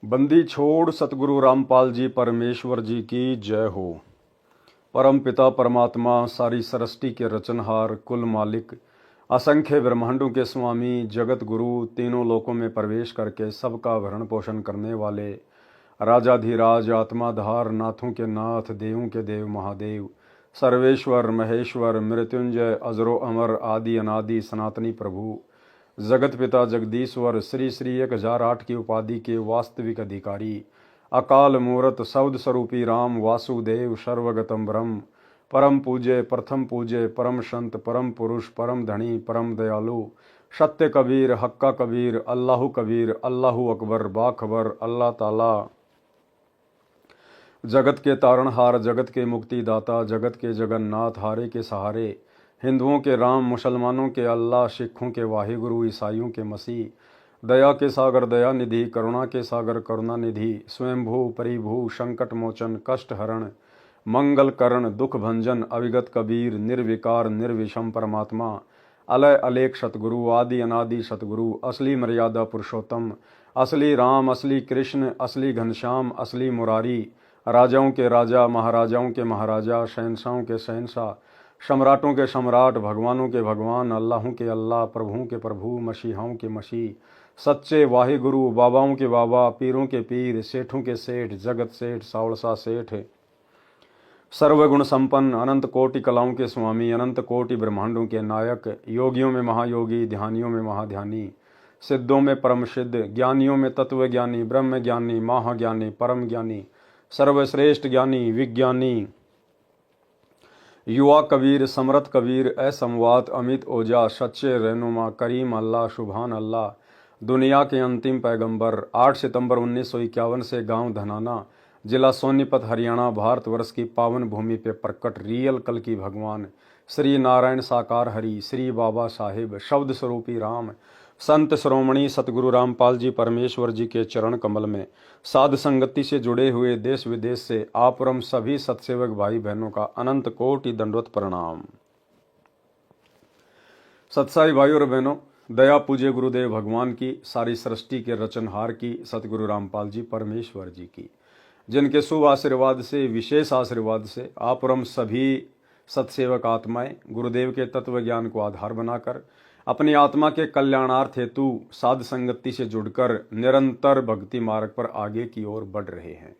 बंदी छोड़ सतगुरु रामपाल जी परमेश्वर जी की जय हो। परम पिता परमात्मा सारी सृष्टि के रचनहार कुल मालिक असंख्य ब्रह्मांडों के स्वामी जगत गुरु तीनों लोकों में प्रवेश करके सबका भरण पोषण करने वाले राजाधिराज आत्माधार नाथों के नाथ देवों के देव महादेव सर्वेश्वर महेश्वर मृत्युंजय अजरो अमर आदि अनादि सनातनी प्रभु जगत पिता जगदीश्वर श्री श्री 1008 की उपाधि के वास्तविक अधिकारी अकाल मूर्त शब्द स्वरूपी राम वासुदेव सर्वगतम ब्रह्म परम पूज्य प्रथम पूज्य परम संत परम पुरुष परम धनी परम दयालु सत्य कबीर हक्का कबीर अल्लाहु अकबर बाखबर अल्लाह ताला जगत के तारणहार जगत के मुक्तिदाता जगत के जगन्नाथ हारे के सहारे हिंदुओं के राम मुसलमानों के अल्लाह सिखों के वाहिगुरु ईसाइयों के मसीह दया के सागर दया निधि करुणा के सागर करुणा निधि स्वयंभू परिभू संकट मोचन कष्ट हरण मंगल करण दुख भंजन अविगत कबीर निर्विकार निर्विषम परमात्मा अलय अलेख सतगुरु आदि अनादि सतगुरु असली मर्यादा पुरुषोत्तम असली राम असली कृष्ण असली घनश्याम असली मुरारी राजाओं के राजा महाराजाओं के महाराजा शहंशाहों के शहंशाह सम्राटों के सम्राट भगवानों के भगवान अल्लाहों के अल्लाह प्रभुओं के प्रभु मसीहाओं के मसीह सच्चे वाहिगुरु बाबाओं के बाबा पीरों के पीर सेठों के सेठ जगत सेठ सावलसा सेठ सर्वगुण संपन्न अनंत कोटि कलाओं के स्वामी अनंत कोटि ब्रह्मांडों के नायक योगियों में महायोगी ध्यानियों में महाध्यानी सिद्धों में परम सिद्ध ज्ञानियों में तत्व ज्ञानी ब्रह्म ज्ञानी महाज्ञानी परम ज्ञानी सर्वश्रेष्ठ ज्ञानी विज्ञानी युवा कबीर समरथ कबीर असमवात अमित ओजा सच्चे रहनुमा करीम अल्लाह सुभान अल्लाह दुनिया के अंतिम पैगंबर 8 सितंबर 1951 से गांव धनाना जिला सोनीपत हरियाणा भारतवर्ष की पावन भूमि पे प्रकट रियल कल की भगवान श्री नारायण साकार हरि श्री बाबा साहिब शब्द स्वरूपी राम संत श्रोमणी सतगुरु रामपाल जी परमेश्वर जी के चरण कमल में साध संगति से जुड़े हुए देश विदेश से आपरम सभी सत्सेवक भाई बहनों का अनंत कोटि दंडवत प्रणाम। सत्साई भाई और बहनों, दया पूज्य गुरुदेव भगवान की सारी सृष्टि के रचनहार की सतगुरु रामपाल जी परमेश्वर जी की जिनके शुभ आशीर्वाद से विशेष आशीर्वाद से आपरम सभी सत्सेवक आत्माएं गुरुदेव के तत्व ज्ञान को आधार बनाकर अपनी आत्मा के कल्याणार्थ हेतु साध संगति से जुड़कर निरंतर भक्ति मार्ग पर आगे की ओर बढ़ रहे हैं।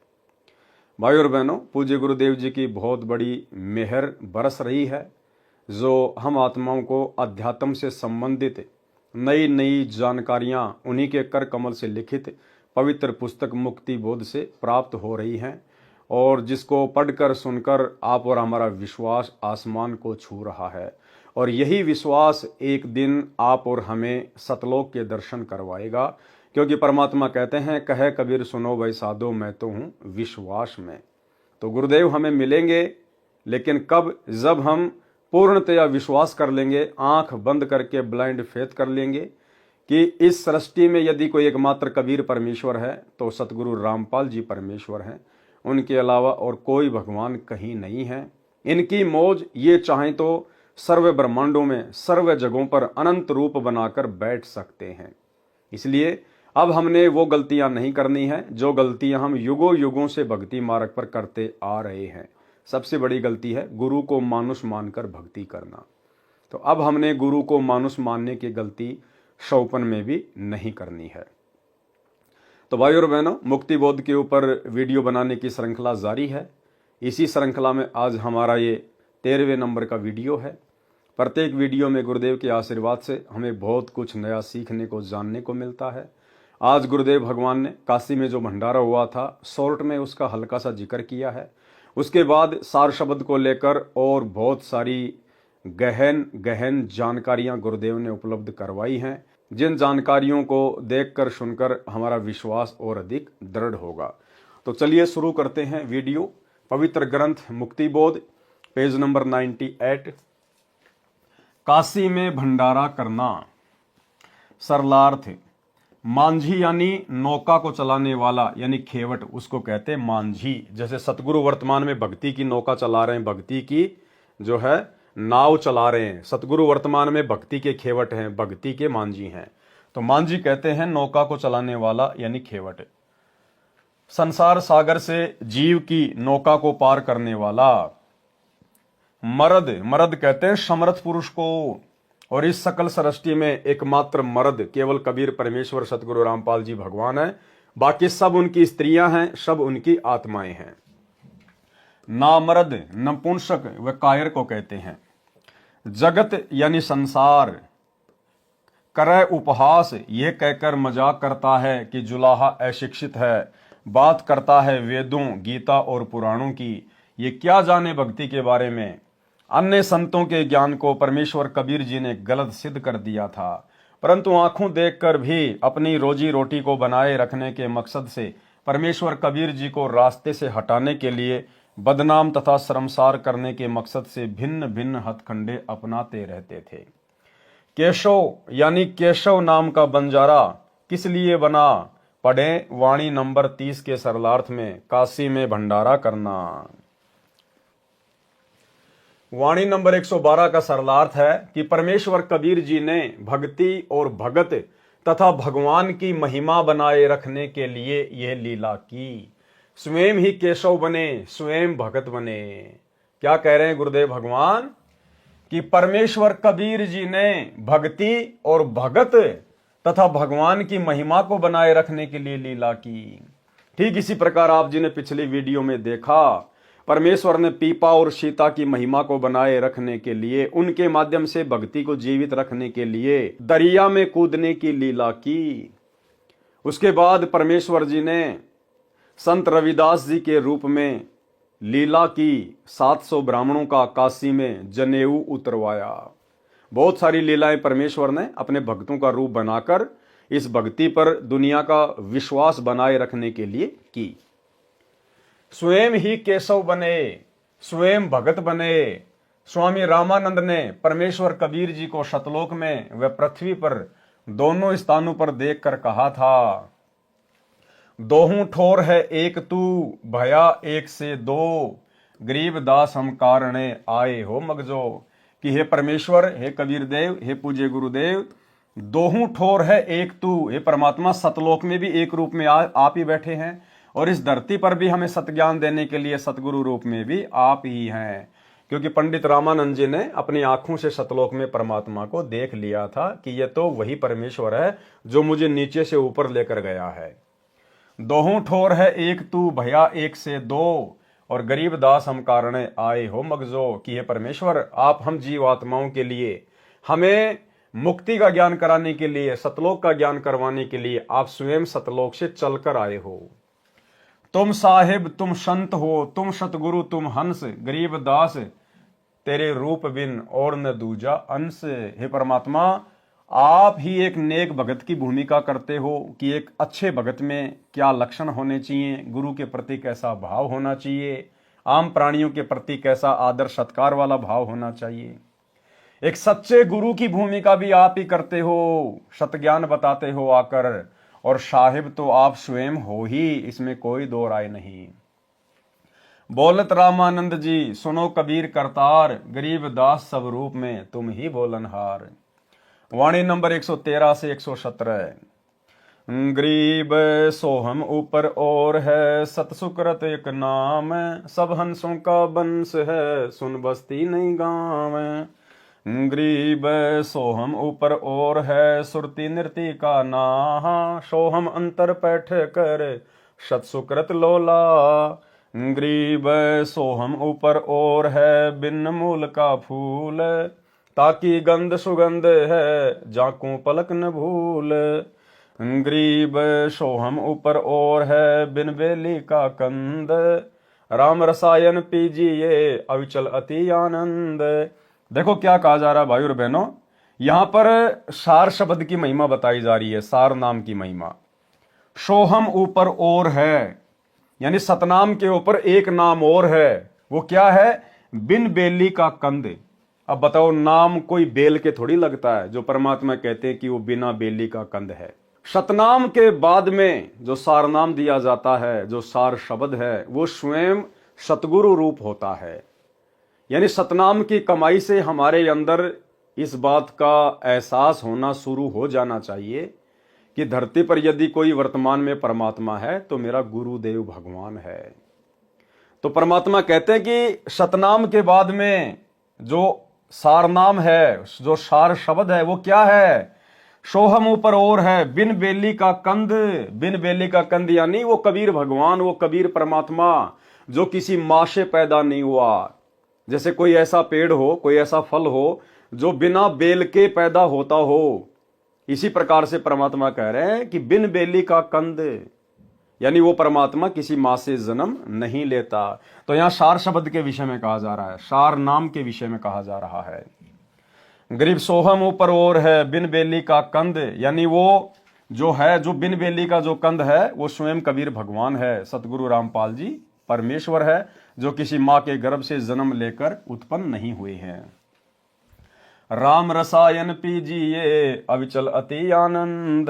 भाई और बहनों, पूज्य गुरुदेव जी की बहुत बड़ी मेहर बरस रही है जो हम आत्माओं को अध्यात्म से संबंधित नई नई जानकारियां उन्हीं के कर कमल से लिखित पवित्र पुस्तक मुक्ति बोध से प्राप्त हो रही हैं और जिसको पढ़कर सुनकर आप और हमारा विश्वास आसमान को छू रहा है और यही विश्वास एक दिन आप और हमें सतलोक के दर्शन करवाएगा, क्योंकि परमात्मा कहते हैं कहे कबीर सुनो भाई साधो मैं तो हूँ विश्वास में। तो गुरुदेव हमें मिलेंगे, लेकिन कब? जब हम पूर्णतया विश्वास कर लेंगे, आंख बंद करके ब्लाइंड फेथ कर लेंगे कि इस सृष्टि में यदि कोई एकमात्र कबीर परमेश्वर है तो सतगुरु रामपाल जी परमेश्वर हैं, उनके अलावा और कोई भगवान कहीं नहीं है। इनकी मौज ये चाहें तो सर्व ब्रह्मांडों में सर्व जगहों पर अनंत रूप बनाकर बैठ सकते हैं। इसलिए अब हमने वो गलतियां नहीं करनी है जो गलतियां हम युगों युगों से भक्ति मार्ग पर करते आ रहे हैं। सबसे बड़ी गलती है गुरु को मानुष मानकर भक्ति करना। तो अब हमने गुरु को मानुष मानने की गलती शौपन में भी नहीं करनी है। तो भाई और बहनों, मुक्ति बोध के ऊपर वीडियो बनाने की श्रृंखला जारी है। इसी श्रृंखला में आज हमारा ये 13वें नंबर का वीडियो है। प्रत्येक वीडियो में गुरुदेव के आशीर्वाद से हमें बहुत कुछ नया सीखने को जानने को मिलता है। आज गुरुदेव भगवान ने काशी में जो भंडारा हुआ था शॉर्ट में उसका हल्का सा जिक्र किया है। उसके बाद सार शब्द को लेकर और बहुत सारी गहन गहन जानकारियां गुरुदेव ने उपलब्ध करवाई हैं, जिन जानकारियों को देखकर सुनकर हमारा विश्वास और अधिक दृढ़ होगा। तो चलिए शुरू करते हैं वीडियो। पवित्र ग्रंथ मुक्ति बोध पेज नंबर 98। काशी में भंडारा करना। सरलार्थ, मांझी यानी नौका को चलाने वाला यानी खेवट, उसको कहते हैं मांझी। जैसे सतगुरु वर्तमान में भक्ति की नौका चला रहे हैं, भक्ति की जो है नाव चला रहे हैं। सतगुरु वर्तमान में भक्ति के खेवट हैं, भक्ति के मांझी हैं। तो मांझी कहते हैं नौका को चलाने वाला यानी खेवट। संसार सागर से जीव की नौका को पार करने वाला। मर्द, मर्द कहते हैं समर्थ पुरुष को, और इस सकल सृष्टि में एकमात्र मर्द केवल कबीर परमेश्वर सतगुरु रामपाल जी भगवान है। बाकी सब उनकी स्त्रियां हैं, सब उनकी आत्माएं हैं। नामर्द, नपुंसक व कायर को कहते हैं। जगत यानी संसार करे उपहास, यह कहकर मजाक करता है कि जुलाहा अशिक्षित है। बात करता है वेदों, गीता और पुराणों की, ये क्या जाने भक्ति के बारे में। अन्य संतों के ज्ञान को परमेश्वर कबीर जी ने गलत सिद्ध कर दिया था, परंतु आंखों देखकर भी अपनी रोजी रोटी को बनाए रखने के मकसद से परमेश्वर कबीर जी को रास्ते से हटाने के लिए, बदनाम तथा शर्मसार करने के मकसद से भिन्न भिन्न हथकंडे अपनाते रहते थे। केशव यानी केशव नाम का बंजारा किस लिए बना, पढ़ें वाणी नंबर 30 के सरलार्थ में, काशी में भंडारा करना। वाणी नंबर 112 का सरलार्थ है कि परमेश्वर कबीर जी ने भक्ति और भगत तथा भगवान की महिमा बनाए रखने के लिए यह लीला की। स्वयं ही केशव बने, स्वयं भगत बने। क्या कह रहे हैं गुरुदेव भगवान कि परमेश्वर कबीर जी ने भक्ति और भगत तथा भगवान की महिमा को बनाए रखने के लिए लीला की। ठीक इसी प्रकार आप जी ने पिछली वीडियो में देखा, परमेश्वर ने पीपा और सीता की महिमा को बनाए रखने के लिए, उनके माध्यम से भक्ति को जीवित रखने के लिए दरिया में कूदने की लीला की। उसके बाद परमेश्वर जी ने संत रविदास जी के रूप में लीला की, 700 ब्राह्मणों का काशी में जनेऊ उतरवाया। बहुत सारी लीलाएं परमेश्वर ने अपने भक्तों का रूप बनाकर इस भक्ति पर दुनिया का विश्वास बनाए रखने के लिए की। स्वयं ही केशव बने, स्वयं भगत बने। स्वामी रामानंद ने परमेश्वर कबीर जी को सतलोक में व पृथ्वी पर दोनों स्थानों पर देखकर कहा था, दोहूं ठोर है एक तू, भया एक से दो, गरीब दास हम कारणे आए हो मगजो। कि हे परमेश्वर, हे कबीर देव, हे पूज्य गुरुदेव, दोहूं ठोर है एक तू, हे परमात्मा सतलोक में भी एक रूप में आप ही बैठे हैं, और इस धरती पर भी हमें सतज्ञान देने के लिए सतगुरु रूप में भी आप ही हैं। क्योंकि पंडित रामानंद जी ने अपनी आंखों से सतलोक में परमात्मा को देख लिया था कि यह तो वही परमेश्वर है जो मुझे नीचे से ऊपर लेकर गया है। दोहूं ठोर है एक तू, भया एक से दो, और गरीब दास हम कारणे आए हो मगजो। कि हे परमेश्वर, आप हम जीव आत्माओं के लिए, हमें मुक्ति का ज्ञान कराने के लिए, सतलोक का ज्ञान करवाने के लिए आप स्वयं सतलोक से चलकर आए हो। तुम साहिब तुम संत हो, तुम सतगुरु तुम हंस, गरीब दास तेरे रूप बिन और न दूजा अंश। हे परमात्मा, आप ही एक नेक भगत की भूमिका करते हो कि एक अच्छे भगत में क्या लक्षण होने चाहिए, गुरु के प्रति कैसा भाव होना चाहिए, आम प्राणियों के प्रति कैसा आदर सत्कार वाला भाव होना चाहिए। एक सच्चे गुरु की भूमिका भी आप ही करते हो, सतज्ञान बताते हो आकर, और साहिब तो आप स्वयं हो ही, इसमें कोई दो राय नहीं। बोलत रामानंद जी सुनो कबीर करतार, गरीब दास सब रूप में तुम ही बोलनहार। वाणी नंबर 113 से 117। गरीब सोहम ऊपर और है, सतसुकृत एक नाम, सब हंसों का बंस है, सुन बस्ती नहीं गाँव। गरीब सोहम ऊपर और है, सुरती नृति का नाहा, सोहम अंतर पैठ कर सतसुकृत लोला। गरीब सोहम ऊपर और है, बिन मूल का फूल, ताकि गंध सुगंध है, जाकू पलक न भूल। गरीब सोहम ऊपर और है, बिन बेली का कंद, राम रसायन पीजिए अविचल अति आनंद। देखो क्या कहा जा रहा है भाई और बहनों, यहां पर सार शब्द की महिमा बताई जा रही है, सार नाम की महिमा। सोहम ऊपर और है, यानी सतनाम के ऊपर एक नाम और है, वो क्या है, बिन बेली का कंद। अब बताओ, नाम कोई बेल के थोड़ी लगता है, जो परमात्मा कहते हैं कि वो बिना बेली का कंद है। सतनाम के बाद में जो सार नाम दिया जाता है, जो सार शब्द है, वो स्वयं सतगुरु रूप होता है। यानी सतनाम की कमाई से हमारे अंदर इस बात का एहसास होना शुरू हो जाना चाहिए कि धरती पर यदि कोई वर्तमान में परमात्मा है तो मेरा गुरुदेव भगवान है। तो परमात्मा कहते हैं कि सतनाम के बाद में जो सारनाम है, जो सार शब्द है, वो क्या है? सोहम ऊपर और है, बिन बेली का कंद। बिन बेली का कंद यानी वो कबीर भगवान, वो कबीर परमात्मा जो किसी मां से पैदा नहीं हुआ। जैसे कोई ऐसा पेड़ हो, कोई ऐसा फल हो जो बिना बेल के पैदा होता हो, इसी प्रकार से परमात्मा कह रहे हैं कि बिन बेली का कंद, यानी वो परमात्मा किसी मां से जन्म नहीं लेता। तो यहां सार शब्द के विषय में कहा जा रहा है, सार नाम के विषय में कहा जा रहा है। गरीब सोहम ऊपर और है, बिन बेली का कंद, यानी वो जो है, जो बिन बेली का जो कंद है वो स्वयं कबीर भगवान है, सतगुरु रामपाल जी परमेश्वर है, जो किसी मां के गर्भ से जन्म लेकर उत्पन्न नहीं हुए हैं। राम रसायन पीजिए अविचल अति आनंद,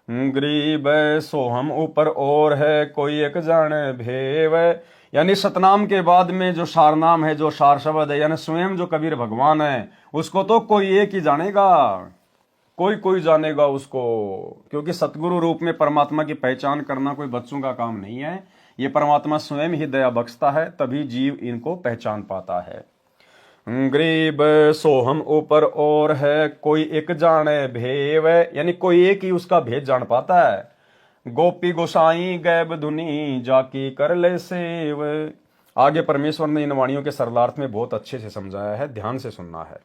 गरीब सोहम ऊपर और है, कोई एक जान भेव। यानी सतनाम के बाद में जो सारनाम है, जो सार शब्द है, यानी स्वयं जो कबीर भगवान है, उसको तो कोई एक ही जानेगा, कोई कोई जानेगा उसको। क्योंकि सतगुरु रूप में परमात्मा की पहचान करना कोई बच्चों का काम नहीं है, ये परमात्मा स्वयं ही दया बख्शता है, तभी जीव इनको पहचान पाता है। गरीब सोहम ऊपर और है, कोई एक जाने भेव, यानी कोई एक ही उसका भेद जान पाता है। गोपी गोसाई गैब धुनी जाकी कर ले सेव। आगे परमेश्वर ने इन वाणियों के सरलार्थ में बहुत अच्छे से समझाया है, ध्यान से सुनना है।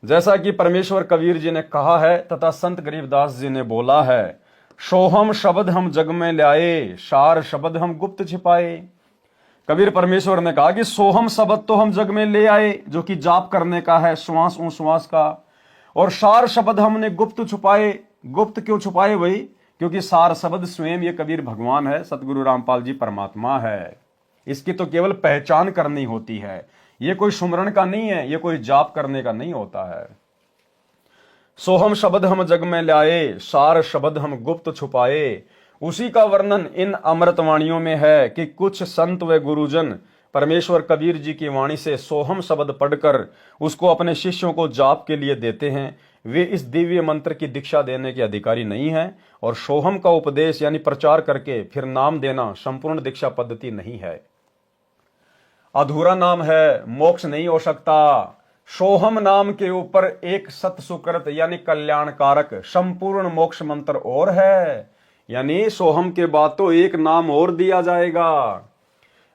जैसा कि परमेश्वर कबीर जी ने कहा है तथा संत गरीबदास जी ने बोला है, सोहम शब्द हम जग में लाए, सार शब्द हम गुप्त छिपाए। कबीर परमेश्वर ने कहा कि सोहम शब्द तो हम जग में ले आए, जो कि जाप करने का है, श्वास उश्वास का, और सार शब्द हमने गुप्त छुपाए। गुप्त क्यों छुपाए भाई? क्योंकि सार शब्द स्वयं ये कबीर भगवान है, सतगुरु रामपाल जी परमात्मा है। इसकी तो केवल पहचान करनी होती है, ये कोई सुमरण का नहीं है, ये कोई जाप करने का नहीं होता है। सोहम शब्द हम जग में लाए, सार शब्द हम गुप्त छुपाए। उसी का वर्णन इन अमृतवाणियों में है कि कुछ संत व गुरुजन परमेश्वर कबीर जी की वाणी से सोहम शब्द पढ़कर उसको अपने शिष्यों को जाप के लिए देते हैं। वे इस दिव्य मंत्र की दीक्षा देने के अधिकारी नहीं हैं, और सोहम का उपदेश यानी प्रचार करके फिर नाम देना संपूर्ण दीक्षा पद्धति नहीं है। अधूरा नाम है, मोक्ष नहीं हो सकता। सोहम नाम के ऊपर एक सत सुकृत यानी कल्याणकारक संपूर्ण मोक्ष मंत्र और है, यानी सोहम के बाद तो एक नाम और दिया जाएगा।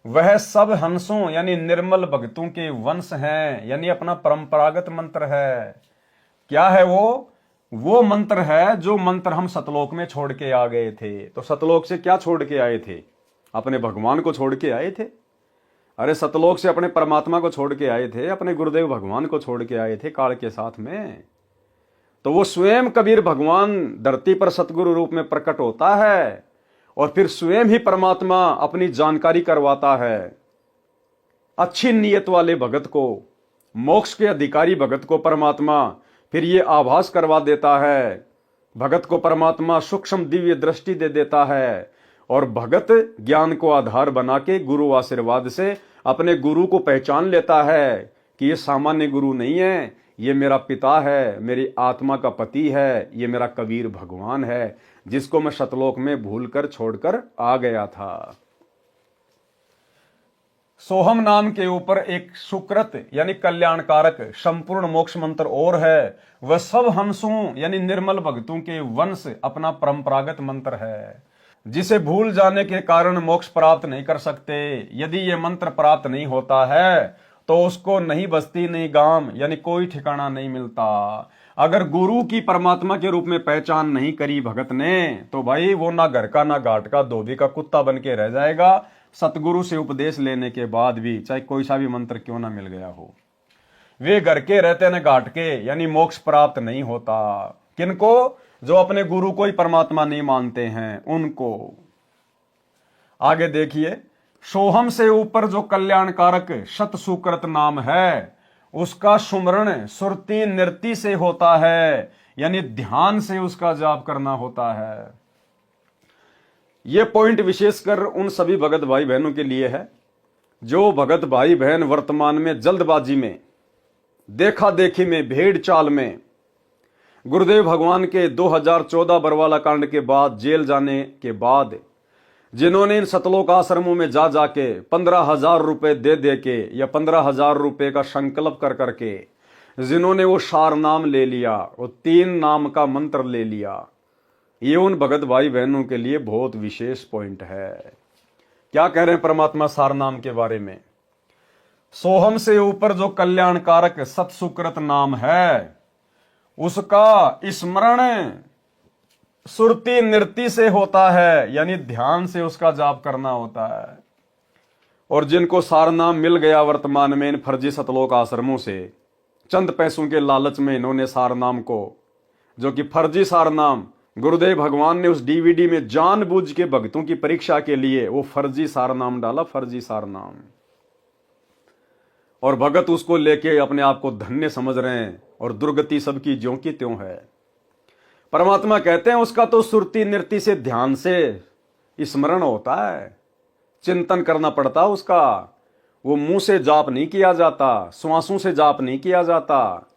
वह सब हंसों यानी निर्मल भक्तों के वंश हैं, यानी अपना परंपरागत मंत्र है। क्या है वो मंत्र है जो मंत्र हम सतलोक में छोड़ के आ गए थे। तो सतलोक से क्या छोड़ के आए थे? अपने भगवान को छोड़ के आए थे। अरे सतलोक से अपने परमात्मा को छोड़ के आए थे, अपने गुरुदेव भगवान को छोड़ के आए थे काल के साथ में। तो वो स्वयं कबीर भगवान धरती पर सतगुरु रूप में प्रकट होता है, और फिर स्वयं ही परमात्मा अपनी जानकारी करवाता है। अच्छी नीयत वाले भगत को, मोक्ष के अधिकारी भगत को परमात्मा फिर ये आभास करवा देता है। भगत को परमात्मा सूक्ष्म दिव्य दृष्टि दे देता है, और भगत ज्ञान को आधार बना के गुरु आशीर्वाद से अपने गुरु को पहचान लेता है कि ये सामान्य गुरु नहीं है, ये मेरा पिता है, मेरी आत्मा का पति है, ये मेरा कबीर भगवान है, जिसको मैं सतलोक में भूलकर छोड़कर आ गया था। सोहम नाम के ऊपर एक सुकृत यानी कल्याणकारक संपूर्ण मोक्ष मंत्र और है। वह सब हंसों यानी निर्मल भक्तों के वंश अपना परंपरागत मंत्र है, जिसे भूल जाने के कारण मोक्ष प्राप्त नहीं कर सकते। यदि ये मंत्र प्राप्त नहीं होता है तो उसको नहीं बस्ती नहीं गांव यानी कोई ठिकाना नहीं मिलता। अगर गुरु की परमात्मा के रूप में पहचान नहीं करी भगत ने, तो भाई वो ना घर का ना घाट का धोबी का कुत्ता बन के रह जाएगा। सतगुरु से उपदेश लेने के बाद भी चाहे कोई सा भी मंत्र क्यों ना मिल गया हो, वे घर के रहते न घाट के, यानी मोक्ष प्राप्त नहीं होता। किनको? जो अपने गुरु को ही परमात्मा नहीं मानते हैं उनको। आगे देखिए, सोहम से ऊपर जो कल्याणकारक सत सुकृत नाम है, उसका सुमरण सुरती नृति से होता है, यानी ध्यान से उसका जाप करना होता है। यह पॉइंट विशेषकर उन सभी भगत भाई बहनों के लिए है जो भगत भाई बहन वर्तमान में जल्दबाजी में, देखा देखी में, भेड़ चाल में गुरुदेव भगवान के 2014 बरवाला कांड के बाद जेल जाने के बाद जिन्होंने इन सतलोक आश्रमों में जा जाके 15,000 रुपए दे दे के या 15,000 रुपए का संकल्प कर करके जिन्होंने वो सार नाम ले लिया, वो 3 नाम का मंत्र ले लिया, ये उन भगत भाई बहनों के लिए बहुत विशेष पॉइंट है। क्या कह रहे हैं परमात्मा सार नाम के बारे में? सोहम से ऊपर जो कल्याणकारक सत्सुकृत नाम है उसका स्मरण सुरती नृत्य से होता है, यानी ध्यान से उसका जाप करना होता है। और जिनको सार नाम मिल गया वर्तमान में इन फर्जी सतलोक आश्रमों से, चंद पैसों के लालच में इन्होंने सार नाम को, जो कि फर्जी सार नाम गुरुदेव भगवान ने उस डीवीडी में जानबूझ के भक्तों की परीक्षा के लिए वो फर्जी सार नाम डाला, फर्जी सार नाम। और भगत उसको लेके अपने आप को धन्य समझ रहे हैं और दुर्गति सबकी ज्यों की त्यों है। परमात्मा कहते हैं उसका तो सुरती नृत्य से ध्यान से स्मरण होता है, चिंतन करना पड़ता उसका। वो मुंह से जाप नहीं किया जाता, श्वासों से जाप नहीं किया जाता।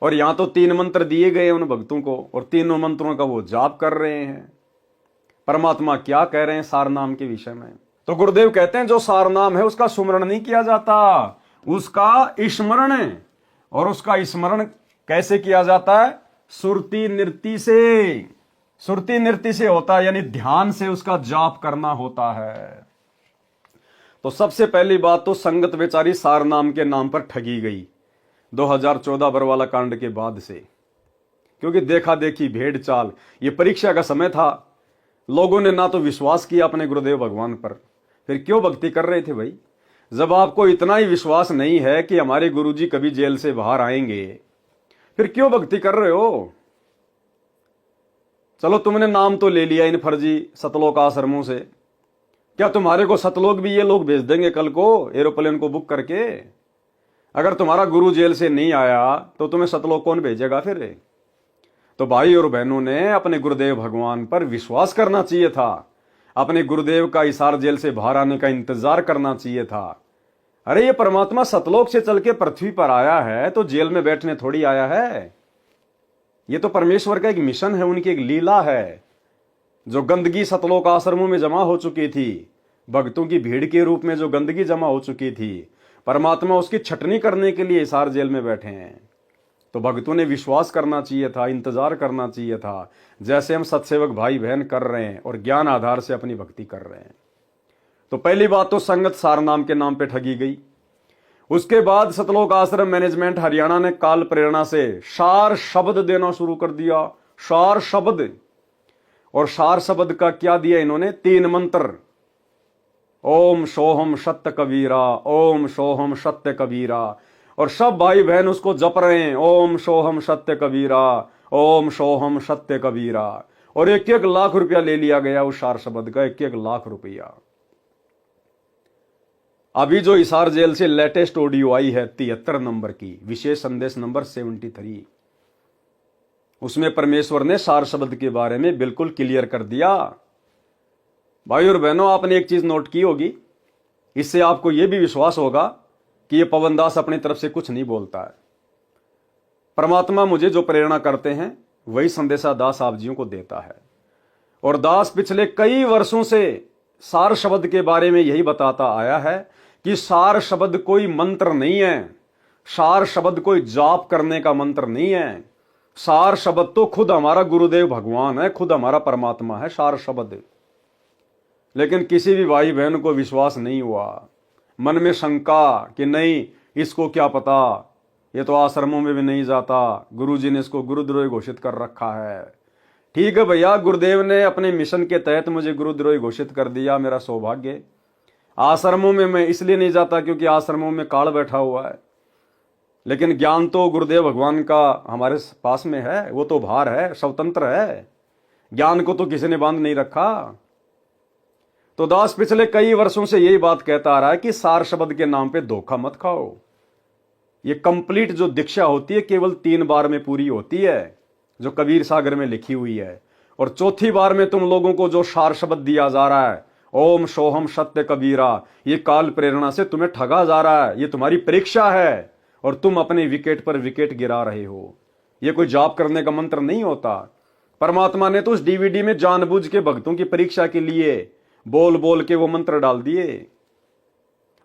और यहां तो 3 मंत्र दिए गए उन भक्तों को और तीनों मंत्रों का वो जाप कर रहे हैं। परमात्मा क्या कह रहे हैं सार नाम के विषय में? तो गुरुदेव कहते हैं जो सार नाम है उसका सुमरण नहीं किया जाता, उसका स्मरण है। और उसका स्मरण कैसे किया जाता है? सुरती नृत्य से। सुरती नृत्य से होता है, यानी ध्यान से उसका जाप करना होता है। तो सबसे पहली बात तो संगत बेचारी सार नाम के नाम पर ठगी गई 2014 बरवाला कांड के बाद से, क्योंकि देखा देखी भेड़ चाल, ये परीक्षा का समय था। लोगों ने ना तो विश्वास किया अपने गुरुदेव भगवान पर, फिर क्यों भक्ति कर रहे थे भाई? जब आपको इतना ही विश्वास नहीं है कि हमारे गुरुजी कभी जेल से बाहर आएंगे, फिर क्यों भक्ति कर रहे हो? चलो तुमने नाम तो ले लिया इन फर्जी सतलोक आश्रमों से, क्या तुम्हारे को सतलोक भी ये लोग भेज देंगे कल को एरोप्लेन को बुक करके? अगर तुम्हारा गुरु जेल से नहीं आया तो तुम्हें सतलोक कौन भेजेगा फिर? तो भाई और बहनों ने अपने गुरुदेव भगवान पर विश्वास करना चाहिए था, अपने गुरुदेव का इसार जेल से बाहर आने का इंतजार करना चाहिए था। अरे ये परमात्मा सतलोक से चल के पृथ्वी पर आया है तो जेल में बैठने थोड़ी आया है। ये तो परमेश्वर का एक मिशन है, उनकी एक लीला है। जो गंदगी सतलोक आश्रमों में जमा हो चुकी थी, भक्तों की भीड़ के रूप में जो गंदगी जमा हो चुकी थी, परमात्मा उसकी छटनी करने के लिए इसार जेल में बैठे हैं। तो भक्तों ने विश्वास करना चाहिए था, इंतजार करना चाहिए था, जैसे हम सत्सेवक भाई बहन कर रहे हैं और ज्ञान आधार से अपनी भक्ति कर रहे हैं। तो पहली बात तो संगत सार नाम के नाम पे ठगी गई। उसके बाद सतलोक आश्रम मैनेजमेंट हरियाणा ने काल प्रेरणा से सार शब्द देना शुरू कर दिया, सार शब्द। और सार शब्द का क्या दिया इन्होंने? 3 मंत्र, ओम सोहम सत्य कबीरा, ओम सोहम सत्य कबीरा। और सब भाई बहन उसको जप रहे हैं, ओम सोहम सत्य कबीरा, ओम सोहम सत्य कबीरा। और 1-1 लाख रुपया ले लिया गया उस सार शब्द का, 1-1 लाख रुपया। अभी जो हिसार जेल से लेटेस्ट ऑडियो आई है 73 नंबर की, विशेष संदेश नंबर 73, उसमें परमेश्वर ने सार शब्द के बारे में बिल्कुल क्लियर कर दिया। भाई और बहनों, आपने एक चीज नोट की होगी, इससे आपको यह भी विश्वास होगा कि यह पवन दास अपनी तरफ से कुछ नहीं बोलता है। परमात्मा मुझे जो प्रेरणा करते हैं वही संदेशा दास आप जियों को देता है। और दास पिछले कई वर्षों से सार शब्द के बारे में यही बताता आया है कि सार शब्द कोई मंत्र नहीं है, सार शब्द कोई जाप करने का मंत्र नहीं है। सार शब्द तो खुद हमारा गुरुदेव भगवान है, खुद हमारा परमात्मा है सार शब्द। लेकिन किसी भी भाई बहन को विश्वास नहीं हुआ, मन में शंका कि नहीं इसको क्या पता, ये तो आश्रमों में भी नहीं जाता, गुरुजी ने इसको गुरुद्रोही घोषित कर रखा है। ठीक है भैया, गुरुदेव ने अपने मिशन के तहत मुझे गुरुद्रोही घोषित कर दिया, मेरा सौभाग्य। आश्रमों में मैं इसलिए नहीं जाता क्योंकि आश्रमों में काल बैठा हुआ है, लेकिन ज्ञान तो गुरुदेव भगवान का हमारे पास में है, वो तो बाहर है, स्वतंत्र है, ज्ञान को तो किसी ने बांध नहीं रखा। तो दास पिछले कई वर्षों से यही बात कहता आ रहा है कि सार शब्द के नाम पे धोखा मत खाओ। ये कंप्लीट जो दीक्षा होती है केवल 3 बार में पूरी होती है, जो कबीर सागर में लिखी हुई है। और चौथी बार में तुम लोगों को जो सार शब्द दिया जा रहा है, ओम सोहम सत्य कबीरा, ये काल प्रेरणा से तुम्हें ठगा जा रहा है, ये तुम्हारी परीक्षा है और तुम अपने विकेट पर विकेट गिरा रहे हो। ये कोई जाप करने का मंत्र नहीं होता। परमात्मा ने तो उस डीवीडी में जानबूझ के भक्तों की परीक्षा के लिए बोल बोल के वो मंत्र डाल दिए।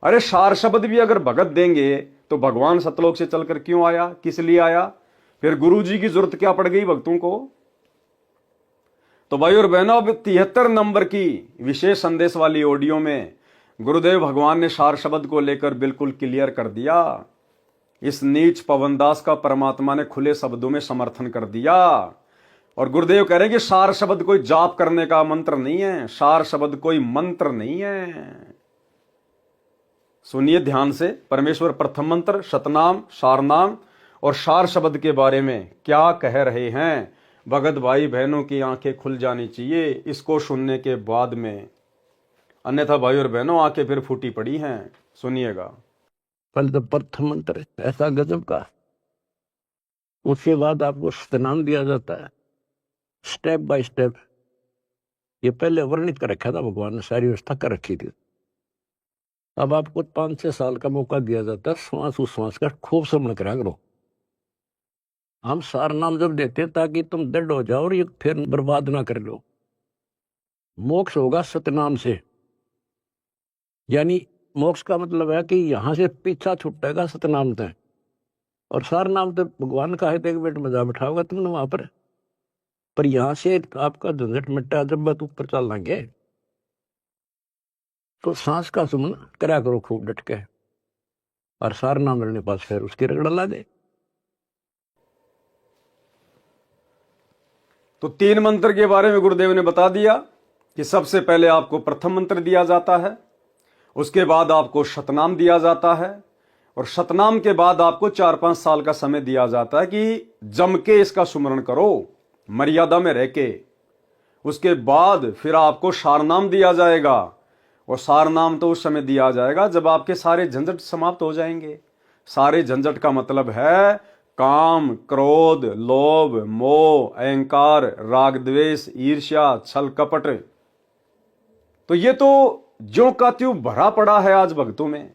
अरे सार शब्द भी अगर भगत देंगे तो भगवान सतलोक से चलकर क्यों आया, किस लिए आया, फिर गुरु जी की जरूरत क्या पड़ गई भक्तों को। तो भाई और बहनों, अब 73 नंबर की विशेष संदेश वाली ऑडियो में गुरुदेव भगवान ने सार शब्द को लेकर बिल्कुल क्लियर कर दिया। इस नीच पवनदास का परमात्मा ने खुले शब्दों में समर्थन कर दिया। और गुरुदेव कह रहे हैं कि सार शब्द कोई जाप करने का मंत्र नहीं है, सार शब्द कोई मंत्र नहीं है। सुनिए ध्यान से, परमेश्वर प्रथम मंत्र सतनाम, सारनाम और सार शब्द के बारे में क्या कह रहे हैं। भगत भाई बहनों की आंखें खुल जानी चाहिए इसको सुनने के बाद में, अन्यथा भाई और बहनों आंखें फिर फूटी पड़ी हैं। सुनिएगा। पहले तो प्रथम मंत्र ऐसा गजब का, उसके बाद आपको सतनाम दिया जाता है स्टेप बाय स्टेप। ये पहले वर्णित कर रखा था भगवान ने, सारी व्यवस्था कर रखी थी। अब आपको 5-6 साल का मौका दिया जाता है श्वास उश्वास का खूब श्रवण करा करो। हम सार नाम जब देते हैं ताकि तुम दृढ़ हो जाओ और ये फिर बर्बाद ना कर लो। मोक्ष होगा सतनाम से, यानी मोक्ष का मतलब है कि यहां से पीछा छुटेगा सतनाम तक। और सार नाम तो भगवान का है, तो एक बेट मजा बैठाओगा तुमने वहां पर यहां से आपका झंझट मिटा जब बात ऊपर चल लेंगे। तो सांस का सुमन करा करो खूब डट के, और सार नाम मिलने पास फिर उसकी रगड़ ला दे। तो 3 मंत्र के बारे में गुरुदेव ने बता दिया कि सबसे पहले आपको प्रथम मंत्र दिया जाता है, उसके बाद आपको शतनाम दिया जाता है, और शतनाम के बाद आपको 4-5 साल का समय दिया जाता है कि जम के इसका सुमरण करो, मर्यादा में रह के। उसके बाद फिर आपको सारनाम दिया जाएगा, और सारनाम तो उस समय दिया जाएगा जब आपके सारे झंझट समाप्त हो जाएंगे। सारे झंझट का मतलब है काम, क्रोध, लोभ, मोह, अहंकार, राग, द्वेष, ईर्ष्या, छल, कपट। तो ये तो ज्यों का त्यों भरा पड़ा है आज भक्तों में।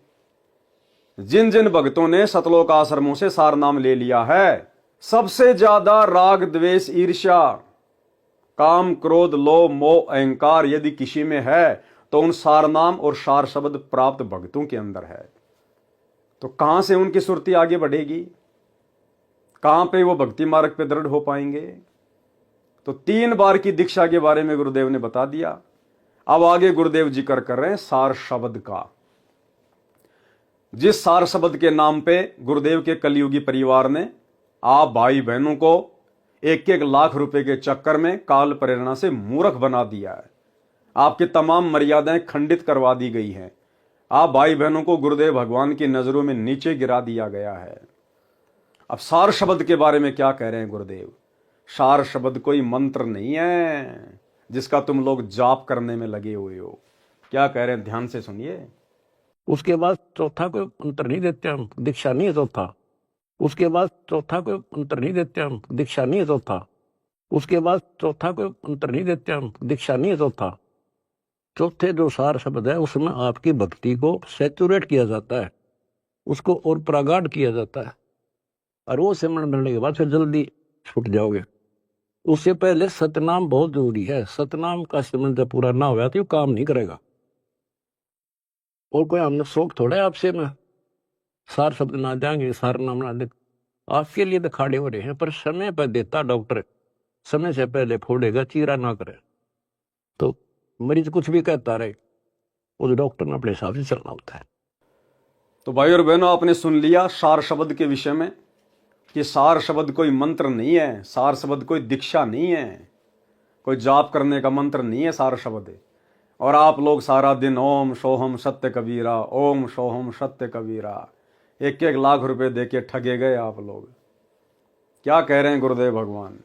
जिन जिन भक्तों ने सतलोक आश्रमों से सार नाम ले लिया है, सबसे ज्यादा राग, द्वेष, ईर्ष्या, काम, क्रोध, लोभ, मोह, अहंकार यदि किसी में है तो उन सार नाम और सार शब्द प्राप्त भक्तों के अंदर है। तो कहां से उनकी सुरती आगे बढ़ेगी, कहां पे वो भक्ति मार्ग पे दृढ़ हो पाएंगे। तो 3 बार की दीक्षा के बारे में गुरुदेव ने बता दिया। अब आगे गुरुदेव जिक्र कर रहे हैं सार शब्द का। जिस सार शब्द के नाम पे गुरुदेव के कलयुगी परिवार ने आप भाई बहनों को 1-1 लाख रुपए के चक्कर में काल प्रेरणा से मूर्ख बना दिया है, आपकी तमाम मर्यादाएं खंडित करवा दी गई हैं, आप भाई बहनों को गुरुदेव भगवान की नजरों में नीचे गिरा दिया गया है। अब सार शब्द के बारे में क्या कह रहे हैं गुरुदेव। सार शब्द कोई मंत्र नहीं है जिसका तुम लोग जाप करने में लगे हुए हो। क्या कह रहे हैं, ध्यान से सुनिए। उसके बाद चौथा कोई मंत्र नहीं देते हम, दीक्षा नहीं है चौथा। उसके बाद चौथा कोई मंत्र नहीं देते हम, दीक्षा नहीं है चौथा। उसके बाद चौथा कोई मंत्र नहीं देते हम, दीक्षा नहीं है चौथा। चौथे जो सार शब्द है उसमें आपकी भक्ति को सैचुरेट किया जाता है, उसको और प्रगाढ़ किया जाता है, और वो सिमरण मिलने के बाद फिर जल्दी छूट जाओगे। उससे पहले सतनाम बहुत जरूरी है। सतनाम का सिमरण जब पूरा ना हुआ तो ये काम नहीं करेगा। और कोई हमने शौक थोड़ा है आपसे में सार शब्द ना देंगे, सार नाम ना दे, आपके लिए तो खड़े हो रहे हैं, पर समय पर देता डॉक्टर, समय से पहले फोड़ेगा, चीरा ना करे। तो मरीज कुछ भी कहता रहे, उस डॉक्टर ने अपने हिसाब से चलना होता है। तो भाई और बहनों, आपने सुन लिया सार शब्द के विषय में कि सार शब्द कोई मंत्र नहीं है, सार शब्द कोई दीक्षा नहीं है, कोई जाप करने का मंत्र नहीं है सार शब्द। और आप लोग सारा दिन ओम सोहम सत्य कबीरा, ओम सोहम सत्य कबीरा, 1-1 लाख रुपए देके ठगे गए आप लोग। क्या कह रहे हैं गुरुदेव भगवान,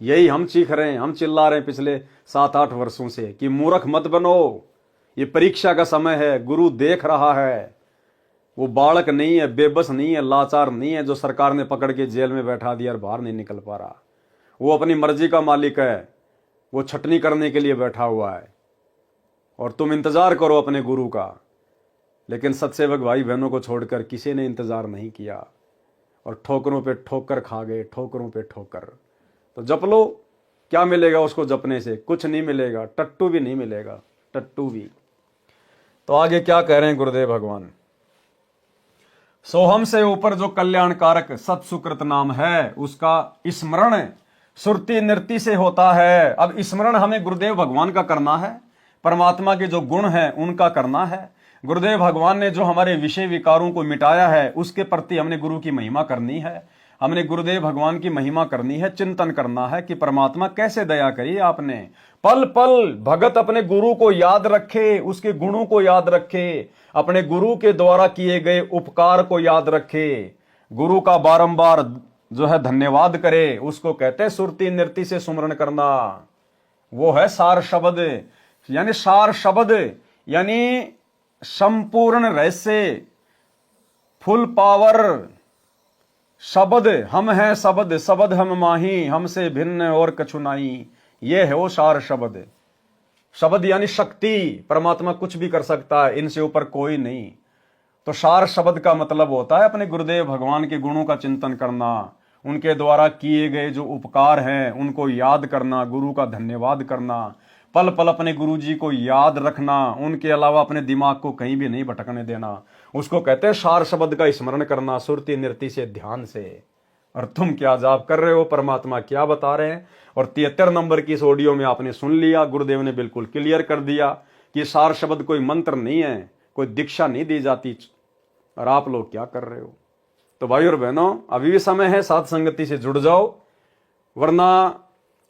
यही हम चीख रहे हैं, हम चिल्ला रहे हैं पिछले 7-8 वर्षों से कि मूर्ख मत बनो, ये परीक्षा का समय है, गुरु देख रहा है। वो बालक नहीं है, बेबस नहीं है, लाचार नहीं है जो सरकार ने पकड़ के जेल में बैठा दिया और बाहर नहीं निकल पा रहा। वो अपनी मर्जी का मालिक है, वो छटनी करने के लिए बैठा हुआ है, और तुम इंतजार करो अपने गुरु का। लेकिन सत्सेवक भाई बहनों को छोड़कर किसी ने इंतजार नहीं किया, और ठोकरों पे ठोकर खा गए, ठोकरों पे ठोकर। तो जप लो, क्या मिलेगा उसको जपने से? कुछ नहीं मिलेगा, टट्टू भी नहीं मिलेगा, टट्टू भी। तो आगे क्या कह रहे हैं गुरुदेव भगवान? सोहम से ऊपर जो कल्याणकारक सत्सुकृत नाम है, उसका स्मरण सुरति नृत्य से होता है। अब स्मरण हमें गुरुदेव भगवान का करना है, परमात्मा के जो गुण हैं उनका करना है। गुरुदेव भगवान ने जो हमारे विषय विकारों को मिटाया है, उसके प्रति हमने गुरु की महिमा करनी है, हमने गुरुदेव भगवान की महिमा करनी है, चिंतन करना है कि परमात्मा कैसे दया करी आपने। पल पल भगत अपने गुरु को याद रखे, उसके गुणों को याद रखे, अपने गुरु के द्वारा किए गए उपकार को याद रखे, गुरु का बारंबार जो है धन्यवाद करे। उसको कहते हैं सुरति नृत्य से सुमरण करना। वो है सार शब्द, यानी सार शब्द यानी संपूर्ण रहस्य, फुल पावर शब्द। हम हैं शब्द, शब्द हम माही, हमसे भिन्न और कछु नहीं। ये है वो सार शब्द। शब्द यानी शक्ति, परमात्मा कुछ भी कर सकता है, इनसे ऊपर कोई नहीं। तो सार शब्द का मतलब होता है अपने गुरुदेव भगवान के गुणों का चिंतन करना, उनके द्वारा किए गए जो उपकार हैं उनको याद करना, गुरु का धन्यवाद करना, पल पल अपने गुरु जी को याद रखना, उनके अलावा अपने दिमाग को कहीं भी नहीं भटकने देना। उसको कहते हैं सार शब्द का स्मरण करना, सुरति नृत्य से, ध्यान से। और तुम क्या जाप कर रहे हो, परमात्मा क्या बता रहे हैं? और 73 नंबर की इस ऑडियो में आपने सुन लिया, गुरुदेव ने बिल्कुल क्लियर कर दिया कि सार शब्द कोई मंत्र नहीं है, कोई दीक्षा नहीं दी जाती। और आप लोग क्या कर रहे हो? तो भाई और बहनों, अभी भी समय है, साथ संगति से जुड़ जाओ, वरना